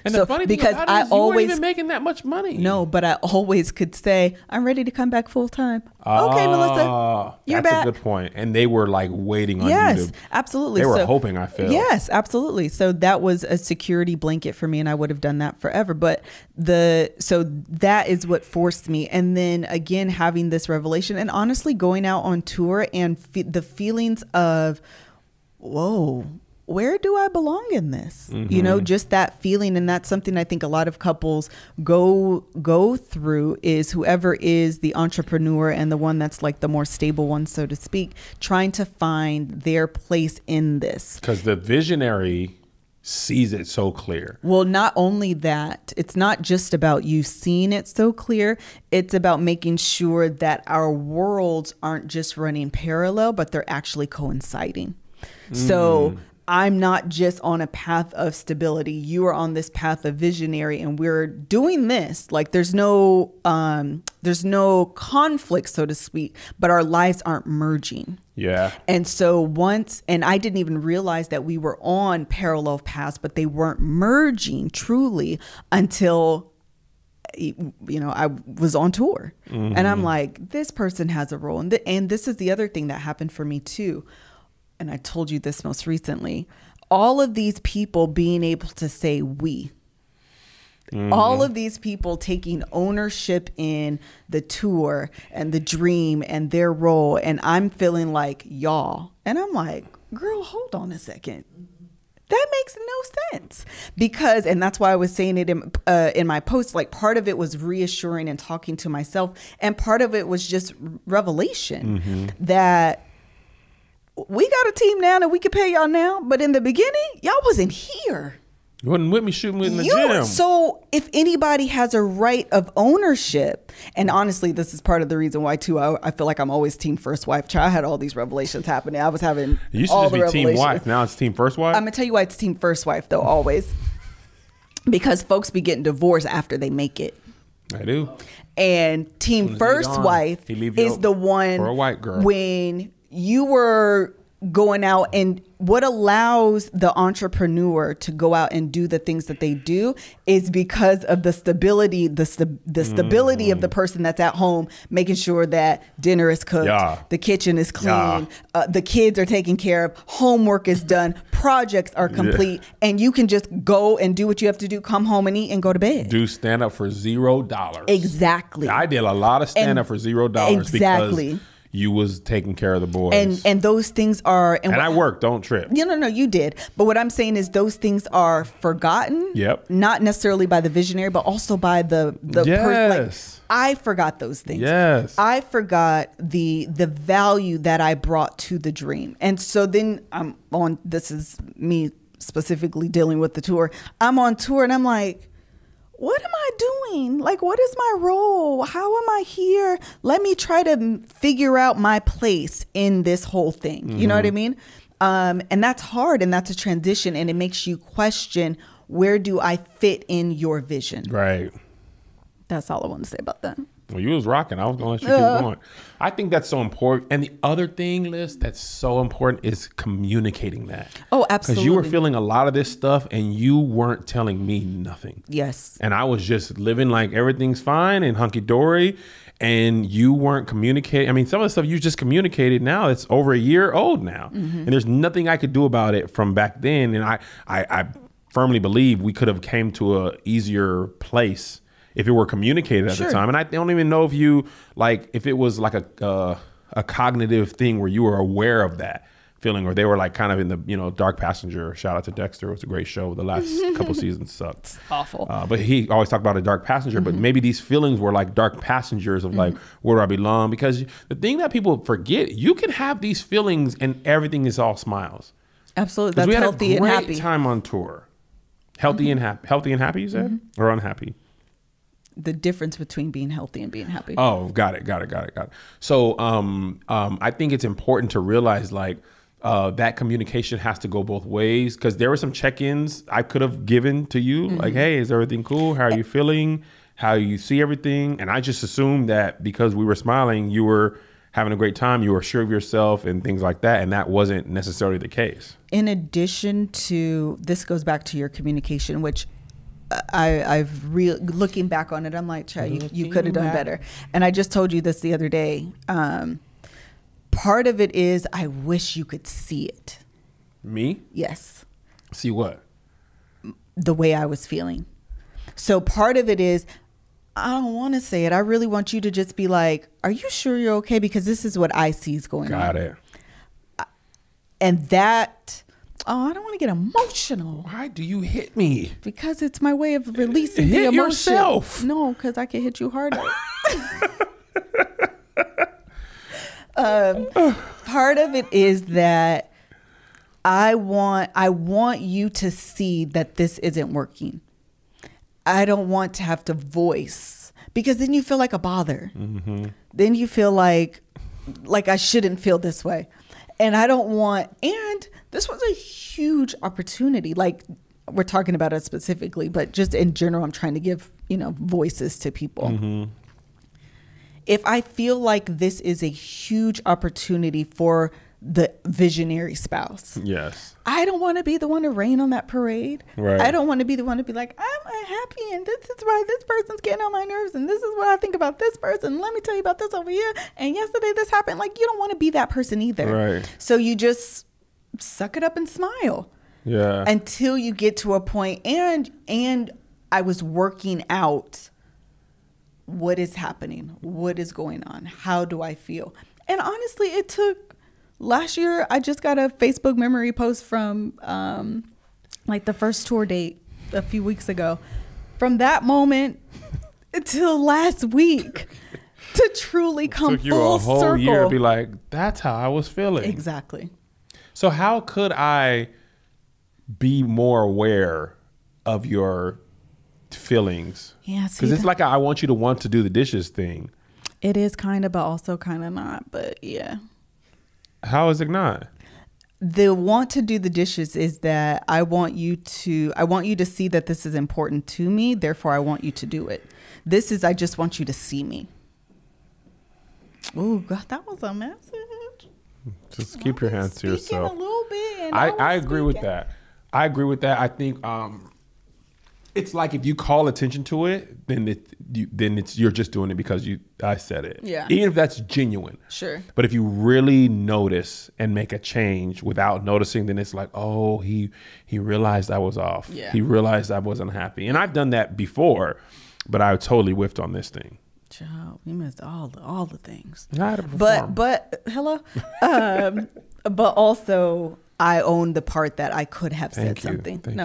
And the funny thing about it is you weren't even making that much money. No, but I always could say, I'm ready to come back full time. Okay, Melissa, you're back. That's a good point. And they were like waiting on you. Yes, absolutely. They were hoping I failed. Yes, absolutely. So that was a security blanket for me, and I would have done that forever. But so that is what forced me. And then again, having this revelation and honestly going out on tour and the feelings of, whoa, where do I belong in this? Just that feeling. And that's something I think a lot of couples go through, is whoever is the entrepreneur and the one that's like the more stable one, so to speak, trying to find their place in this. Because the visionary sees it so clear. Well, not only that, it's not just about you seeing it so clear. It's about making sure that our worlds aren't just running parallel, but they're actually coinciding. So I'm not just on a path of stability. You are on this path of visionary, and we're doing this. Like there's no conflict, so to speak, but our lives aren't merging. Yeah. And so and I didn't even realize that we were on parallel paths, but they weren't merging truly until I was on tour. And I'm like, this person has a role. And this is the other thing that happened for me too. And I told you this most recently, all of these people being able to say we. All of these people taking ownership in the tour and the dream and their role. And I'm feeling like y'all. And I'm like, girl, hold on a second. That makes no sense. Because, and that's why I was saying it in my post, like part of it was reassuring and talking to myself. And part of it was just revelation that we got a team now that we can pay y'all now. But in the beginning, y'all wasn't here. You wasn't with me shooting in the gym. So if anybody has a right of ownership, and honestly, this is part of the reason why too, I feel like I'm always team first wife. I had all these revelations happening. I was having you used all to just be team wife. Now it's team first wife. I'm gonna tell you why it's team first wife though, always. Because folks be getting divorced after they make it. I do. And team first wife is the one for a white girl when you were going out, and what allows the entrepreneur to go out and do the things that they do is because of the stability, the stability of the person that's at home, making sure that dinner is cooked, the kitchen is clean, the kids are taken care of, homework is done, projects are complete, and you can just go and do what you have to do, come home and eat and go to bed. Do stand up for $0. Exactly. I did a lot of stand up for $0 exactly. because you was taking care of the boys. And those things are... And I worked, don't trip. No, you did. But what I'm saying is those things are forgotten. Yep. Not necessarily by the visionary, but also by the yes. I forgot those things. Yes. I forgot the value that I brought to the dream. And so then I'm on... This is me specifically dealing with the tour. I'm on tour and I'm like... What am I doing? Like, what is my role? How am I here? Let me try to figure out my place in this whole thing. You know what I mean? And that's hard, and that's a transition, and it makes you question, where do I fit in your vision? Right. That's all I want to say about that. Well, you was rocking. I was going to let you keep going. I think that's so important. And the other thing, Liz, that's so important is communicating that. Oh, absolutely. Because you were feeling a lot of this stuff and you weren't telling me nothing. Yes. And I was just living like everything's fine and hunky-dory. And you weren't communicating. I mean, some of the stuff you just communicated now, it's over a year old now. And there's nothing I could do about it from back then. And I firmly believe we could have came to a easier place if it were communicated at the time. And I don't even know if you, like, if it was like a cognitive thing where you were aware of that feeling, or they were like kind of in the, you know, Dark Passenger. Shout out to Dexter. It was a great show. The last couple seasons sucked. It's awful. But he always talked about a dark passenger, but maybe these feelings were like dark passengers of like, where do I belong? Because the thing that people forget, you can have these feelings and everything is all smiles. Absolutely. That's healthy and happy. We had a great time on tour. Healthy and happy. Healthy and happy, you said? Or unhappy? The difference between being healthy and being happy. Oh, got it. So I think it's important to realize like that communication has to go both ways, because there were some check-ins I could have given to you. Like, hey, is everything cool? How are you feeling? How you see everything? And I just assumed that because we were smiling, you were having a great time, you were sure of yourself and things like that. And that wasn't necessarily the case. In addition to, this goes back to your communication, which looking back on it, I'm like, Chad, you could have done better. And I just told you this the other day. Part of it is I wish you could see it. Me? Yes. See what? The way I was feeling. So part of it is, I don't want to say it. I really want you to just be like, are you sure you're okay? Because this is what I see is going on. Got it. And that... Oh, I don't want to get emotional. Why do you hit me? Because it's my way of releasing the emotion. Hit yourself. No, because I can hit you harder. Part of it is that I want you to see that this isn't working. I don't want to have to voice, because then you feel like a bother. Then you feel like I shouldn't feel this way. And I don't want, and this was a huge opportunity. Like, we're talking about it specifically, but just in general, I'm trying to give, voices to people. If I feel like this is a huge opportunity for the visionary spouse. Yes. I don't want to be the one to rain on that parade. Right. I don't want to be the one to be like, I'm unhappy and this is why this person's getting on my nerves and this is what I think about this person. Let me tell you about this over here. And yesterday this happened. Like, you don't want to be that person either. Right. So you just suck it up and smile. Yeah. Until you get to a point, and I was working out what is happening, what is going on, how do I feel? And honestly, it took last year. I just got a Facebook memory post from like the first tour date a few weeks ago. From that moment until last week, to truly come took you full a whole circle. year to be like, that's how I was feeling. Exactly. So how could I be more aware of your feelings? Yeah, because it's like I want you to want to do the dishes thing. It is kind of, but also kind of not. But yeah. How is it not? The want to do the dishes is that I want you to see that this is important to me. Therefore, I want you to do it. This is, I just want you to see me. Oh God, that was a message. Just keep your hands to yourself. A little bit. And I agree with that. I agree with that. I think it's like if you call attention to it, then you're just doing it because I said it. Yeah. Even if that's genuine. Sure. But if you really notice and make a change without noticing, then it's like, oh, he realized I was off. Yeah. He realized I wasn't happy. And I've done that before, but I totally whiffed on this thing. Child, we missed all the things. I had to perform. But hello. But also I own the part that I could have said something. Thank you.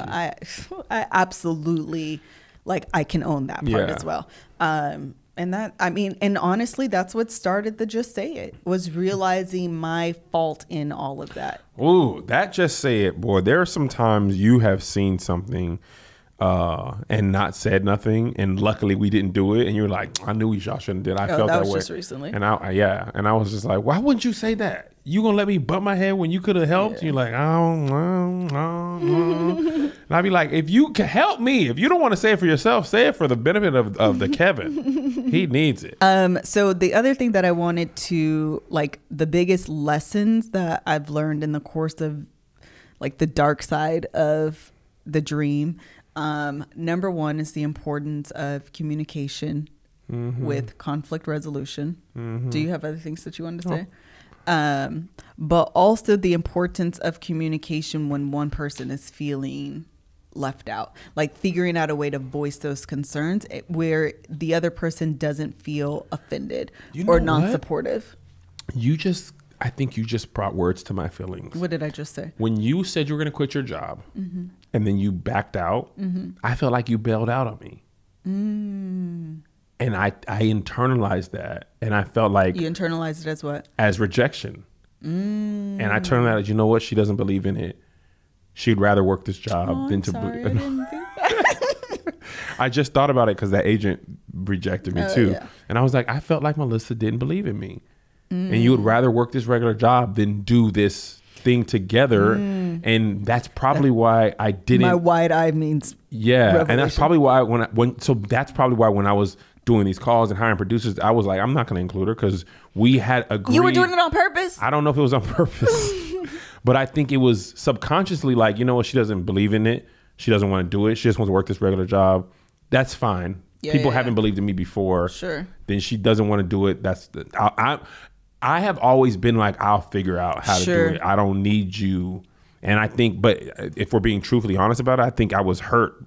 I absolutely, like, I can own that part as well. And that, I mean, and honestly, that's what started the Just Say It, was realizing my fault in all of that. Ooh, that Just Say It, boy. There are some times you have seen something and not said nothing, and luckily we didn't do it, and you're like, I knew y'all shouldn't did. I felt that way. That was just recently. And I was just like, why wouldn't you say that? You gonna let me butt my head when you could have helped? Yeah. You're like, and I'd be like, if you can help me, if you don't want to say it for yourself, say it for the benefit of the Kevin. He needs it. So the other thing that I wanted to, like, the biggest lessons that I've learned in the course of, like, the dark side of the dream, number one is the importance of communication with conflict resolution. Do you have other things that you wanted to say? But also the importance of communication when one person is feeling left out, like figuring out a way to voice those concerns where the other person doesn't feel offended or non-supportive. I think you just brought words to my feelings. What did I just say? When you said you were going to quit your job and then you backed out, I felt like you bailed out on me. And I internalized that, and I felt like... You internalized it as what? As rejection. And I turned out as, you know what? She doesn't believe in it. She'd rather work this job than to... Sorry, I didn't think that. I just thought about it because that agent rejected me too. Yeah. And I was like, I felt like Melissa didn't believe in me. And you would rather work this regular job than do this thing together. And that's probably why I didn't... My wide eye means... Yeah. Revelation. And that's probably why that's probably why when I was doing these calls and hiring producers, I was like, I'm not going to include her because we had agreed. You were doing it on purpose? I don't know if it was on purpose, but I think it was subconsciously like, you know what? She doesn't believe in it. She doesn't want to do it. She just wants to work this regular job. That's fine. People haven't believed in me before. Sure. Then she doesn't want to do it. I have always been like, I'll figure out how to do it. I don't need you. And I think, but if we're being truthfully honest about it, I think I was hurt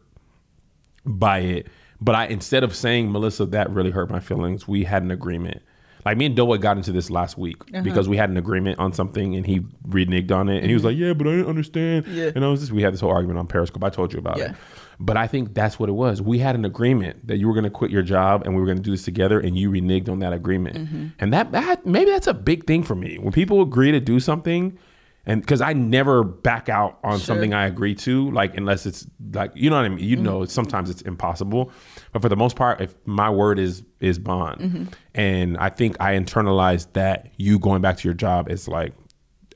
by it. But instead of saying, Melissa, that really hurt my feelings, we had an agreement. Like me and Doa got into this last week because we had an agreement on something and he reneged on it. And he was like, yeah, but I didn't understand. Yeah. And we had this whole argument on Periscope. I told you about it. But I think that's what it was. We had an agreement that you were going to quit your job and we were going to do this together, and you reneged on that agreement. And that maybe that's a big thing for me. When people agree to do something, and because I never back out on something I agree to, like, unless it's like, you know what I mean? You know, sometimes it's impossible. But for the most part, if my word is bond. And I think I internalized that you going back to your job is like,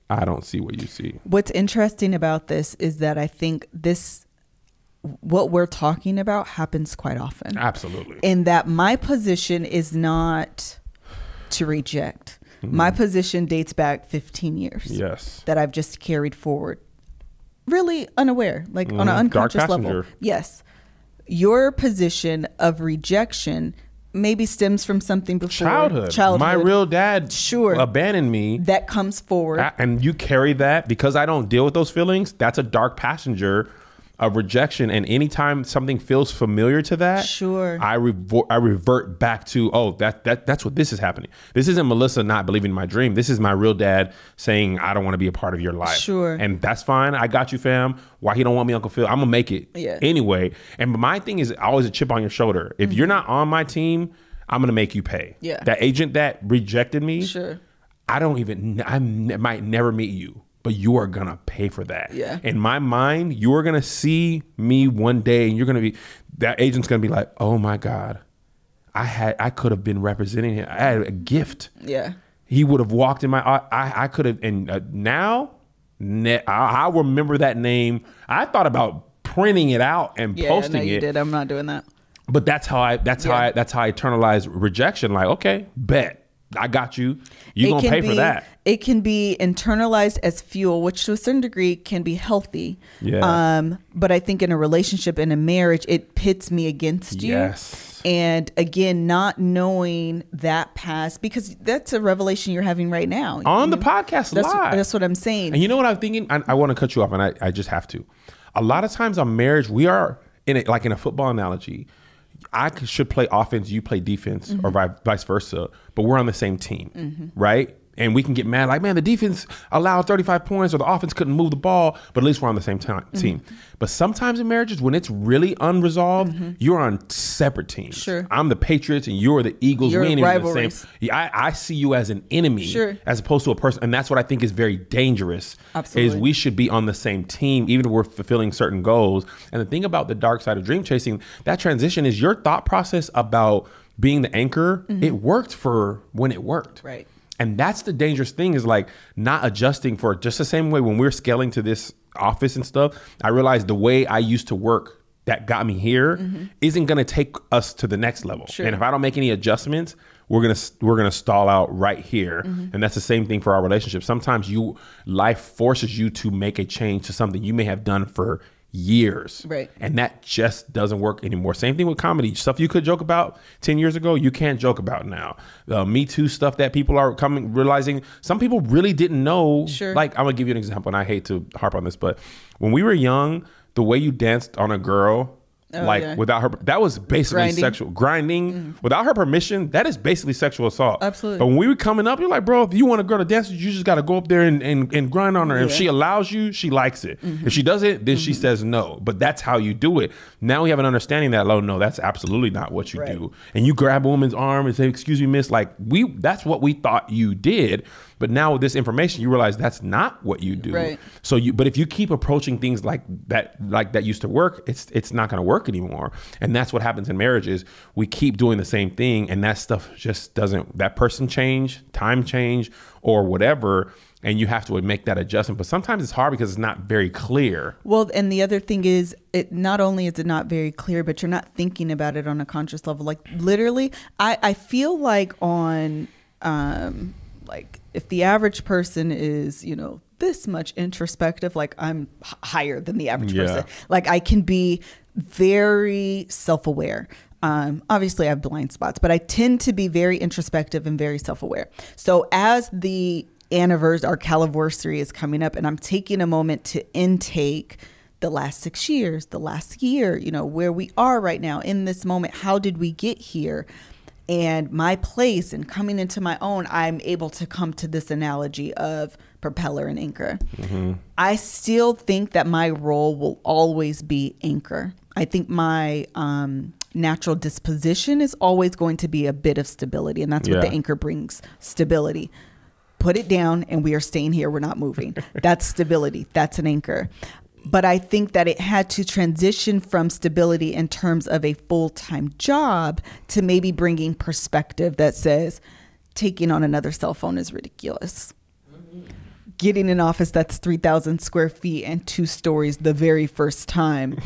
I don't see what you see. What's interesting about this is that I think what we're talking about happens quite often. Absolutely. And that my position is not to reject. My position dates back 15 years. Yes. That I've just carried forward. Really unaware, like on an unconscious level. Yes. Your position of rejection maybe stems from something before. Childhood. My real dad abandoned me. That comes forward. And you carry that because I don't deal with those feelings. That's a dark passenger of rejection. And anytime something feels familiar to that, sure, I revert back to, oh, that's what this is happening. This isn't Melissa not believing in my dream. This is my real dad saying, I don't want to be a part of your life. Sure. And that's fine. I got you, fam. Why he don't want me, Uncle Phil? I'm gonna make it anyway. And my thing is always a chip on your shoulder. If you're not on my team, I'm gonna make you pay. Yeah. That agent that rejected me, sure, I might never meet you, but you are gonna pay for that. Yeah. In my mind, you are gonna see me one day, and that agent's gonna be like, oh my God, I could have been representing him. I had a gift. Yeah. He would have walked in my. I could have, and now, I remember that name. I thought about printing it out and posting it. You did. I'm not doing that. But that's how I internalize rejection. Like, okay, bet. I got you. You're going to pay for that. It can be internalized as fuel, which to a certain degree can be healthy. Yeah. But I think in a relationship, in a marriage, it pits me against you. Yes. And again, not knowing that past, because that's a revelation you're having right now. On the podcast live. That's what I'm saying. And you know what I'm thinking? I want to cut you off, and I just have to. A lot of times on marriage, we are, in a football analogy, I should play offense, you play defense, or vice versa, but we're on the same team, right? And we can get mad like, man, the defense allowed 35 points or the offense couldn't move the ball, but at least we're on the same team. But sometimes in marriages, when it's really unresolved, you're on separate teams. Sure. I'm the Patriots and you're the Eagles. You're we ain't even the rivalries. same. Yeah, I see you as an enemy as opposed to a person. And that's what I think is very dangerous. Absolutely. Is we should be on the same team, even if we're fulfilling certain goals. And the thing about the dark side of dream chasing, that transition is your thought process about being the anchor. It worked for when it worked. Right. And that's the dangerous thing, is like not adjusting for just the same way when we're scaling to this office and stuff. I realized the way I used to work that got me here isn't going to take us to the next level. Sure. And if I don't make any adjustments, we're gonna stall out right here. And that's the same thing for our relationship. Sometimes life forces you to make a change to something you may have done for years. Right. And that just doesn't work anymore. Same thing with comedy. Stuff you could joke about 10 years ago, you can't joke about now. The Me Too stuff that people are realizing, some people really didn't know. Sure. Like, I'm gonna give you an example, and I hate to harp on this, but when we were young, the way you danced on a girl, without her, that was basically sexual grinding. Without her permission, that is basically sexual assault. Absolutely. But when we were coming up, you're like, bro, if you want a girl to dance, you just got to go up there and grind on her. If she allows you, she likes it. If she doesn't, then she says no. But that's how you do it. Now we have an understanding that, oh no, that's absolutely not what you do. And you grab a woman's arm and say, excuse me, miss, like that's what we thought you did. But now with this information, you realize that's not what you do. Right. So but if you keep approaching things like that used to work, it's not going to work anymore. And that's what happens in marriages. We keep doing the same thing, and that stuff just doesn't. That person change, time change, or whatever, and you have to make that adjustment. But sometimes it's hard because it's not very clear. Well, and the other thing is, it not only is it not very clear, but you're not thinking about it on a conscious level. Like literally, I feel like on like if the average person is, this much introspective, like I'm higher than the average person. Like I can be very self-aware. Obviously I have blind spots, but I tend to be very introspective and very self-aware. So as the our Caliversary is coming up, and I'm taking a moment to intake the last 6 years, the last year, where we are right now in this moment. How did we get here? And my place and coming into my own, I'm able to come to this analogy of propeller and anchor. I still think that my role will always be anchor. I think my natural disposition is always going to be a bit of stability. And that's what the anchor brings, stability. Put it down and we are staying here. We're not moving. That's stability. That's an anchor. But I think that it had to transition from stability in terms of a full-time job to maybe bringing perspective that says taking on another cell phone is ridiculous. Getting an office that's 3,000 square feet and 2 stories the very first time,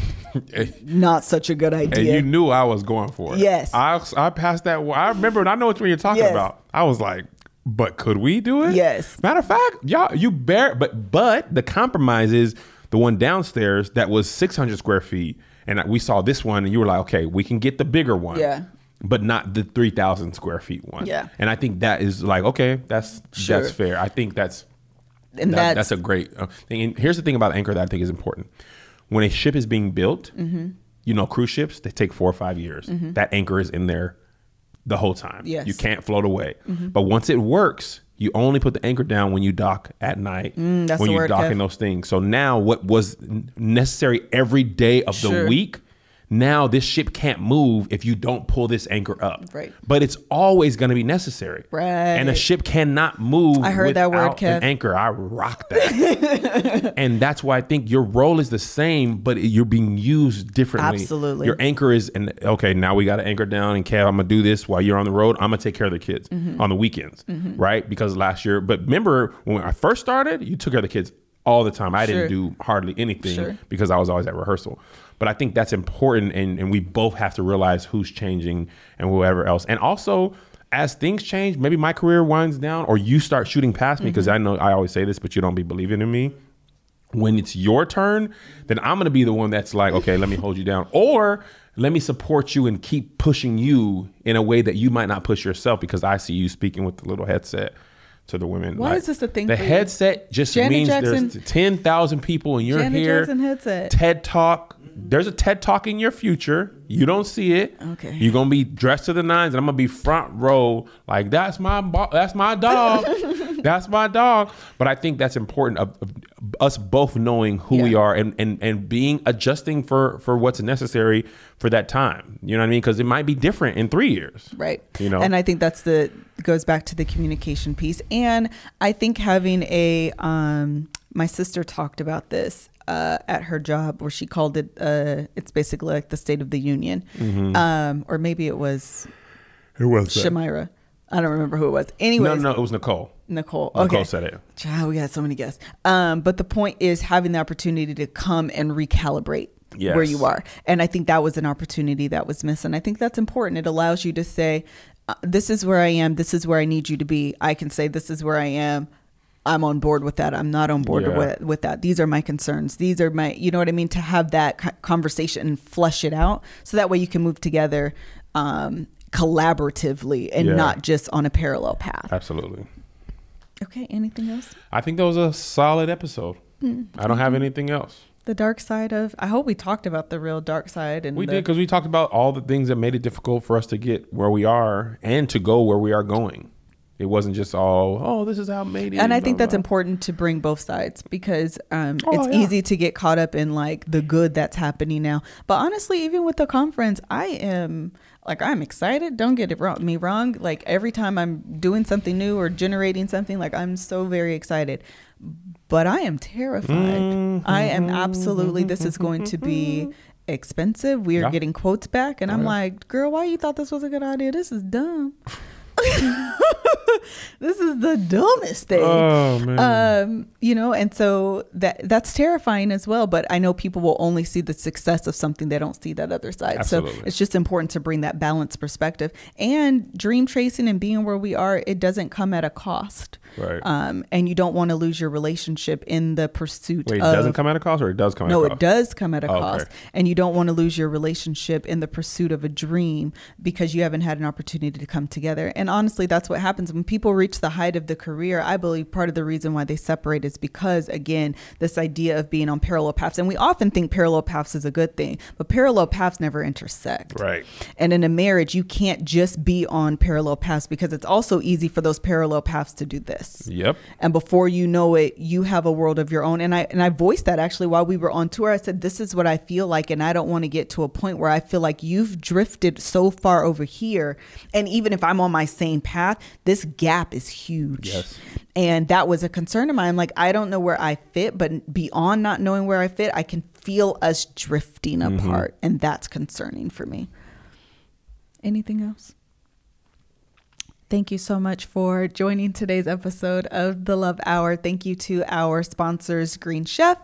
not such a good idea. And you knew I was going for it. Yes. I passed that. I remember, and I know what you're talking about. I was like, but could we do it? Yes. Matter of fact, y'all, but the compromise is the one downstairs that was 600 square feet. And we saw this one and you were like, okay, we can get the bigger one. Yeah. But not the 3,000 square feet one. Yeah. And I think that is like, okay, that's fair. I think that's a great thing. And here's the thing about anchor that I think is important. when a ship is being built, you know, cruise ships, they take 4 or 5 years. That anchor is in there the whole time. Yes. You can't float away. But once it works, you only put the anchor down when you dock at night, that's when the you're word, docking Kev. those things. So now what was necessary every day of the week, now this ship can't move if you don't pull this anchor up. Right. But it's always going to be necessary. Right. And a ship cannot move I heard that word, Kev. an anchor. I rock that. And that's why I think your role is the same, but you're being used differently. Absolutely. Your anchor is, and okay, now we got to anchor down, and Kev, I'm going to do this while you're on the road. I'm going to take care of the kids on the weekends, right? Because last year, but remember when I first started, you took care of the kids all the time. I didn't do hardly anything because I was always at rehearsal. But I think that's important, and we both have to realize who's changing and whoever else. And also, as things change, maybe my career winds down or you start shooting past me, because I know I always say this, but you don't be believing in me. When it's your turn, then I'm going to be the one that's like, okay, let me hold you down. Or let me support you and keep pushing you in a way that you might not push yourself, because I see you speaking with the little headset to the women. Why is this a thing The for you? headset just Janet means Jackson, there's 10,000 people and you're Janet here. Jackson headset. TED Talk. There's a TED Talk in your future. You don't see it. Okay. You're going to be dressed to the nines, and I'm going to be front row like, that's my dog. That's my dog. But I think that's important of us both knowing who we are and being adjusting for what's necessary for that time. You know what I mean? Because it might be different in 3 years. Right. You know? And I think goes back to the communication piece. And I think having my sister talked about this at her job, where she called it, it's basically like the State of the Union. Or maybe it was Shamira. I don't remember who it was. Anyways. No, it was Nicole. Nicole said it. Child, we got so many guests. But the point is having the opportunity to come and recalibrate where you are. And I think that was an opportunity that was missed. And I think that's important. It allows you to say, this is where I am. This is where I need you to be. I can say, this is where I am. I'm on board with that. I'm not on board with that. These are my concerns. These are my, you know what I mean? To have that conversation and flesh it out, so that way you can move together collaboratively and not just on a parallel path. Absolutely. Okay. Anything else? I think that was a solid episode. I don't have anything else. The dark side of, I hope we talked about the real dark side. And we did, because we talked about all the things that made it difficult for us to get where we are and to go where we are going. It wasn't just all, this is how I made it. And I think that's important to bring both sides, because it's easy to get caught up in like the good that's happening now. But honestly, even with the conference, I'm excited. Don't get me wrong. Like every time I'm doing something new or generating something, like I'm so very excited. But I am terrified. I am absolutely, this is going to be expensive. We are getting quotes back. And I'm like, girl, why you thought this was a good idea? This is dumb. This is the dumbest thing. Oh, man. You know, and so that's terrifying as well. But I know people will only see the success of something. They don't see that other side. Absolutely. So it's just important to bring that balanced perspective. And dream chasing and being where we are, it doesn't come at a cost. Right. And you don't want to lose your relationship in the pursuit. Wait, it doesn't come at a cost, or it does come at a cost? No, it does come at a cost. Okay. And you don't want to lose your relationship in the pursuit of a dream because you haven't had an opportunity to come together. And honestly, that's what happens when people reach the height of the career. I believe part of the reason why they separate is because, again, this idea of being on parallel paths. And we often think parallel paths is a good thing, but parallel paths never intersect. Right. And in a marriage, you can't just be on parallel paths, because it's also easy for those parallel paths to do this. Yep. And before you know it, you have a world of your own. And I voiced that actually while we were on tour. I said, this is what I feel like. And I don't want to get to a point where I feel like you've drifted so far over here. And even if I'm on my same path, this gap is huge. Yes. And that was a concern of mine. I'm like, I don't know where I fit, but beyond not knowing where I fit, I can feel us drifting apart. And that's concerning for me. Anything else? Thank you so much for joining today's episode of the Love Hour. Thank you to our sponsors, Green Chef.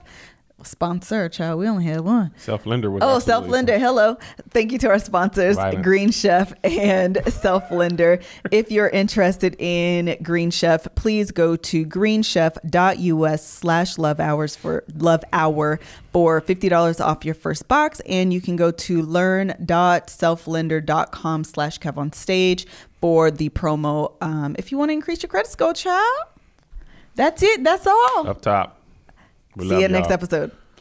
Sponsor, child, we only had one. Self-Lender. Self-Lender. Hello. Thank you to our sponsors, Green Chef and Self-Lender. If you're interested in Green Chef, please go to greenchef.us/LoveHour for $50 off your first box. And you can go to learn.selflender.com/KevOnStage for the promo. If you want to increase your credit score, child. That's it. That's all. Up top. See you next episode.